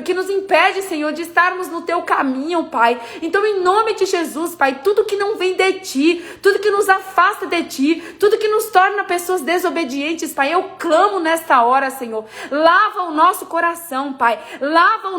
que nos impede, Senhor, de estarmos no teu caminho, Pai. Então, em nome de Jesus, Pai, tudo que não vem de ti, tudo que nos afasta de ti, tudo que nos torna pessoas desobedientes, Pai, eu clamo nesta hora, Senhor. Lava o nosso coração, Pai. Lava o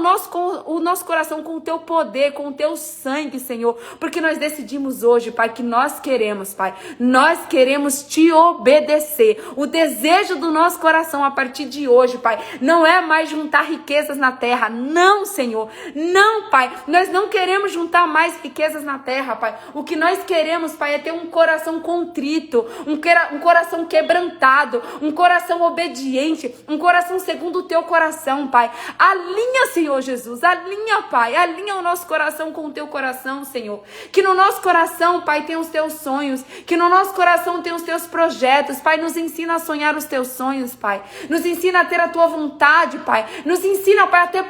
nosso coração com o teu poder, com o teu sangue, Senhor. Porque nós decidimos hoje, Pai, que nós queremos, Pai. Nós queremos te obedecer. O desejo do nosso coração a partir de hoje, Pai, não é mais juntar riquezas na terra. Não, Senhor. Não, Pai. Nós não queremos juntar mais riquezas na terra, Pai. O que nós queremos, Pai, é ter um coração contrito, um coração quebrantado, um coração obediente, um coração segundo o teu coração, Pai. Alinha, Senhor Jesus, alinha, Pai, alinha o nosso coração com o teu coração, Senhor. Que no nosso coração, Pai, tem os teus sonhos, que no nosso coração tem os teus projetos, Pai. Nos ensina a sonhar os teus sonhos, Pai. Nos ensina a ter a tua vontade, Pai. Nos ensina, Pai, a ter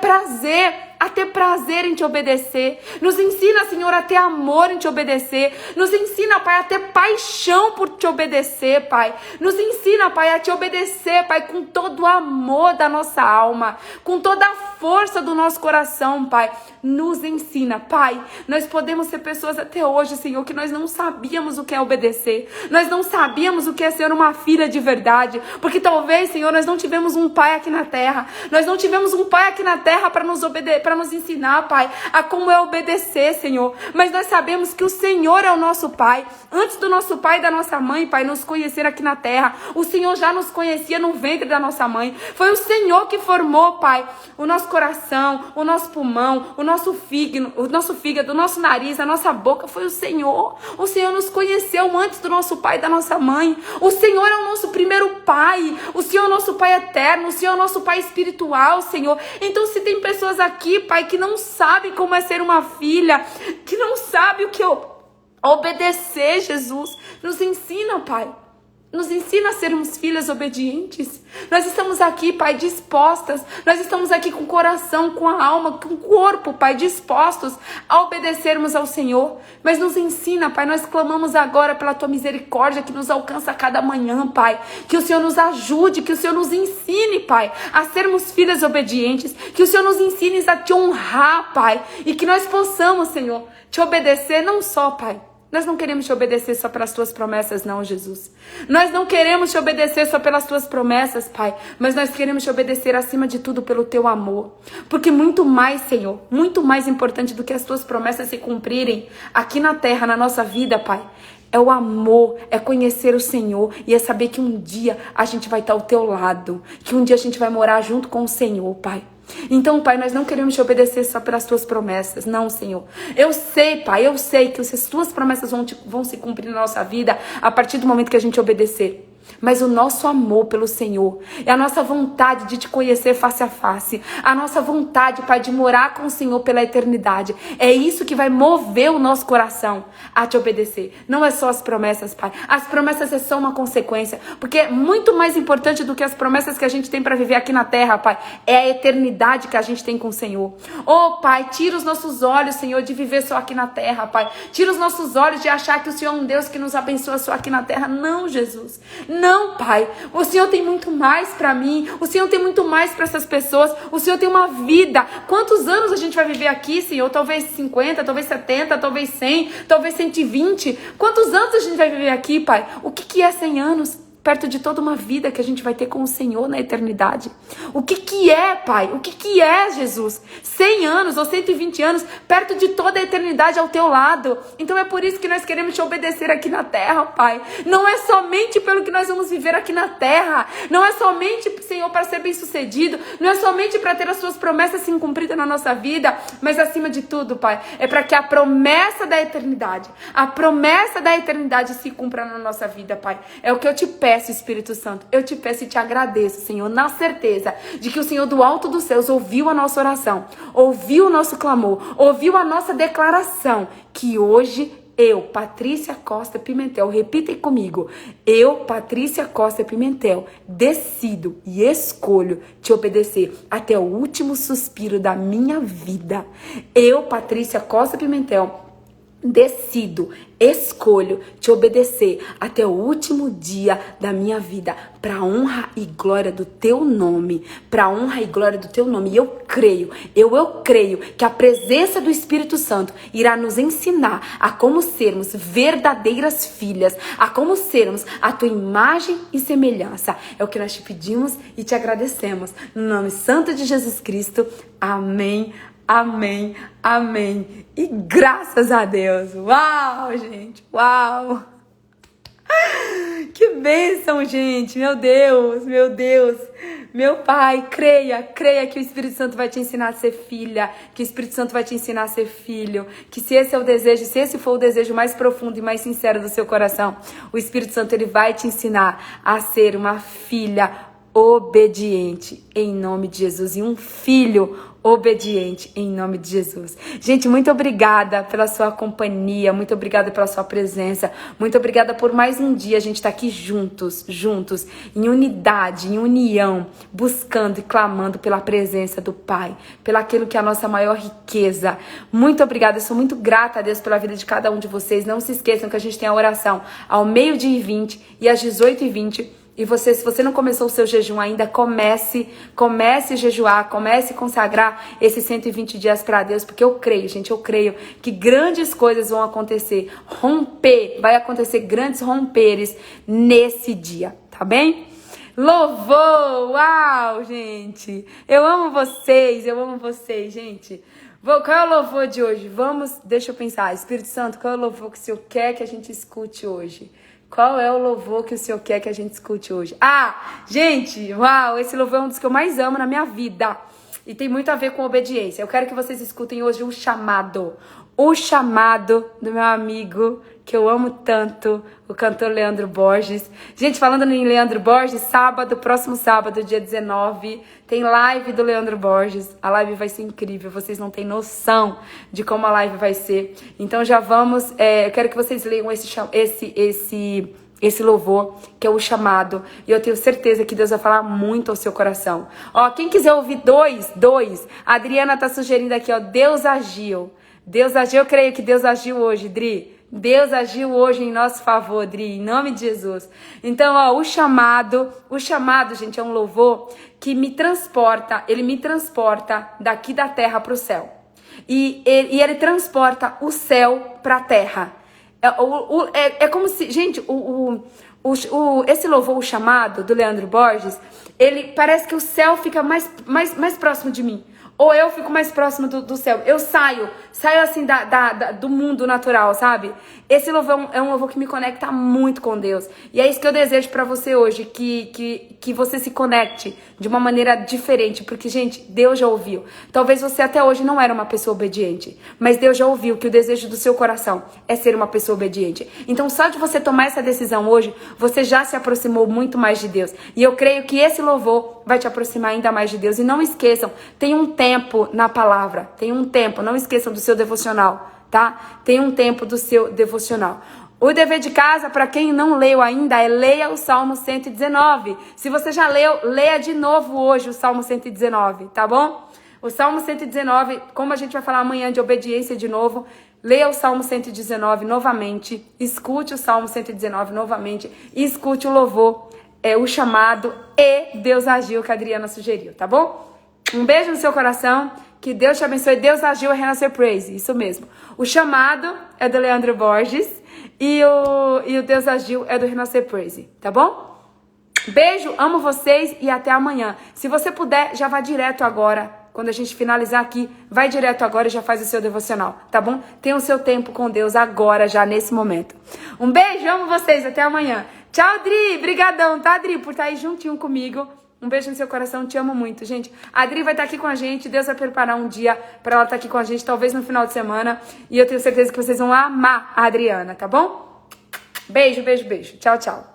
prazer em te obedecer. Nos ensina, Senhor, a ter amor em te obedecer. Nos ensina, Pai, a ter paixão por te obedecer, Pai. Nos ensina, Pai, a te obedecer, Pai, com todo o amor da nossa alma, com toda a força do nosso coração, Pai. Nos ensina, Pai. Nós podemos ser pessoas até hoje, Senhor, que nós não sabíamos o que é obedecer. Nós não sabíamos o que é ser uma filha de verdade. Porque talvez, Senhor, nós não tivemos um pai aqui na terra. Nós não tivemos um pai aqui na terra para nos ensinar, Pai, a como é obedecer, Senhor. Mas nós sabemos que o Senhor é o nosso Pai. Antes do nosso pai e da nossa mãe, Pai, nos conhecer aqui na terra, o Senhor já nos conhecia no ventre da nossa mãe. Foi o Senhor que formou, Pai, o nosso coração, o nosso pulmão, o nosso fígado, o nosso nariz, a nossa boca. Foi o Senhor. O Senhor nos conheceu antes do nosso pai e da nossa mãe. O Senhor é o nosso primeiro Pai. O Senhor é o nosso Pai eterno. O Senhor é o nosso Pai espiritual, Senhor. Então, se tem pessoas aqui, Pai, que não sabem como é ser uma filha, que não sabem o que é obedecer, Jesus, nos ensina, Pai. Nos ensina a sermos filhas obedientes. Nós estamos aqui, Pai, dispostas. Nós estamos aqui com o coração, com a alma, com o corpo, Pai, dispostos a obedecermos ao Senhor. Mas nos ensina, Pai. Nós clamamos agora pela Tua misericórdia que nos alcança a cada manhã, Pai. Que o Senhor nos ajude, que o Senhor nos ensine, Pai, a sermos filhas obedientes. Que o Senhor nos ensine a Te honrar, Pai. E que nós possamos, Senhor, Te obedecer não só, Pai. Nós não queremos te obedecer só pelas tuas promessas, não, Jesus. Nós não queremos te obedecer só pelas tuas promessas, Pai. Mas nós queremos te obedecer acima de tudo pelo teu amor. Porque muito mais, Senhor, muito mais importante do que as tuas promessas se cumprirem aqui na terra, na nossa vida, Pai, é o amor, é conhecer o Senhor e é saber que um dia a gente vai estar ao teu lado. Que um dia a gente vai morar junto com o Senhor, Pai. Então, Pai, nós não queremos te obedecer só pelas tuas promessas, não, Senhor. Eu sei, Pai, eu sei que as tuas promessas vão se cumprir na nossa vida a partir do momento que a gente obedecer. mas o nosso amor pelo Senhor, é a nossa vontade de te conhecer face a face, a nossa vontade, Pai, de morar com o Senhor pela eternidade. É isso que vai mover o nosso coração a te obedecer. Não é só as promessas, Pai. As promessas é só uma consequência, porque é muito mais importante do que as promessas que a gente tem para viver aqui na terra, Pai, é a eternidade que a gente tem com o Senhor. Oh, Pai, tira os nossos olhos, Senhor, de viver só aqui na terra, Pai. Tira os nossos olhos de achar que o Senhor é um Deus que nos abençoa só aqui na terra. Não, Jesus. Não, Pai. O Senhor tem muito mais para mim. O Senhor tem muito mais para essas pessoas. O Senhor tem uma vida. Quantos anos a gente vai viver aqui, Senhor? Talvez 50, talvez 70, talvez 100, talvez 120. Quantos anos a gente vai viver aqui, Pai? O que é 100 anos? Perto de toda uma vida que a gente vai ter com o Senhor na eternidade. O que é, Pai? O que é, Jesus? 100 anos ou 120 anos, perto de toda a eternidade ao teu lado. Então é por isso que nós queremos te obedecer aqui na terra, Pai. Não é somente pelo que nós vamos viver aqui na terra. Não é somente, Senhor, para ser bem sucedido. Não é somente para ter as suas promessas se cumpridas na nossa vida. Mas acima de tudo, Pai, é para que a promessa da eternidade se cumpra na nossa vida, Pai. É o que eu te peço, Espírito Santo. Eu te peço e te agradeço, Senhor, na certeza de que o Senhor do alto dos céus ouviu a nossa oração, ouviu o nosso clamor, ouviu a nossa declaração, que hoje eu, Patrícia Costa Pimentel, repitem comigo, eu, Patrícia Costa Pimentel, decido e escolho te obedecer até o último suspiro da minha vida. Eu, Patrícia Costa Pimentel, decido, escolho te obedecer até o último dia da minha vida, para honra e glória do teu nome, para honra e glória do teu nome. E eu creio que a presença do Espírito Santo irá nos ensinar a como sermos verdadeiras filhas, a como sermos a tua imagem e semelhança. É o que nós te pedimos e te agradecemos. No nome santo de Jesus Cristo. Amém. Amém, amém. E graças a Deus. Uau, gente. Uau. Que bênção, gente. Meu Deus, meu Deus. Meu Pai, creia que o Espírito Santo vai te ensinar a ser filha, que o Espírito Santo vai te ensinar a ser filho, que se esse é o desejo, se esse for o desejo mais profundo e mais sincero do seu coração, o Espírito Santo, ele vai te ensinar a ser uma filha obediente, em nome de Jesus, e um filho obediente, em nome de Jesus. Gente, muito obrigada pela sua companhia, muito obrigada pela sua presença, muito obrigada por mais um dia a gente estar aqui juntos, em unidade, em união, buscando e clamando pela presença do Pai, pelo aquilo que é a nossa maior riqueza. Muito obrigada, eu sou muito grata a Deus pela vida de cada um de vocês. Não se esqueçam que a gente tem a oração ao 12h20 e às 18h20. E você, se você não começou o seu jejum ainda, comece a jejuar, comece a consagrar esses 120 dias para Deus, porque eu creio, gente, eu creio que grandes coisas vão acontecer, vai acontecer grandes romperes nesse dia, tá bem? Louvor, uau, gente, eu amo vocês, gente. Qual é o louvor de hoje? Deixa eu pensar, Espírito Santo, qual é o louvor que o Senhor quer que a gente escute hoje? Qual é o louvor que o Senhor quer que a gente escute hoje? Gente, uau, esse louvor é um dos que eu mais amo na minha vida. E tem muito a ver com obediência. Eu quero que vocês escutem hoje o chamado do meu amigo, que eu amo tanto, o cantor Leandro Borges. Gente, falando em Leandro Borges, próximo sábado, dia 19, tem live do Leandro Borges. A live vai ser incrível, vocês não têm noção de como a live vai ser. Então já vamos, eu quero que vocês leiam esse louvor, que é o chamado. E eu tenho certeza que Deus vai falar muito ao seu coração. Ó, quem quiser ouvir dois, a Adriana tá sugerindo aqui, ó, Deus agiu, eu creio que Deus agiu hoje, Dri. Deus agiu hoje em nosso favor, Dri, em nome de Jesus. Então, ó, o chamado, gente, é um louvor que ele me transporta daqui da terra para o céu. E ele transporta o céu para a terra. É como se, gente, esse louvor, o chamado, do Leandro Borges, ele parece que o céu fica mais próximo de mim. Ou eu fico mais próximo do céu. Eu saio assim do mundo natural, sabe? Esse louvor é um louvor que me conecta muito com Deus. E é isso que eu desejo pra você hoje, que você se conecte de uma maneira diferente, porque, gente, Deus já ouviu. Talvez você até hoje não era uma pessoa obediente, mas Deus já ouviu que o desejo do seu coração é ser uma pessoa obediente. Então, só de você tomar essa decisão hoje, você já se aproximou muito mais de Deus. E eu creio que esse louvor vai te aproximar ainda mais de Deus. E não esqueçam, tem um tempo na palavra, tem um tempo, não esqueçam do seu devocional, tá? Tem um tempo do seu devocional. O dever de casa, para quem não leu ainda, é leia o Salmo 119. Se você já leu, leia de novo hoje o Salmo 119, tá bom? O Salmo 119, como a gente vai falar amanhã de obediência de novo, leia o Salmo 119 novamente, escute o Salmo 119 novamente e escute o louvor, o chamado e Deus agiu que a Adriana sugeriu, tá bom? Um beijo no seu coração, que Deus te abençoe. Deus agiu é Renascer Praise, isso mesmo. O chamado é do Leandro Borges. E o Deus agiu é do Renascer Praise, tá bom? Beijo, amo vocês e até amanhã. Se você puder, já vá direto agora. Quando a gente finalizar aqui, vai direto agora e já faz o seu devocional, tá bom? Tenha o seu tempo com Deus agora, já nesse momento. Um beijo, amo vocês, até amanhã. Tchau, Dri, brigadão, tá, Dri, por estar aí juntinho comigo. Um beijo no seu coração, te amo muito, gente. A Adri vai estar aqui com a gente, Deus vai preparar um dia para ela estar aqui com a gente, talvez no final de semana. E eu tenho certeza que vocês vão amar a Adriana, tá bom? Beijo, beijo, beijo. Tchau, tchau.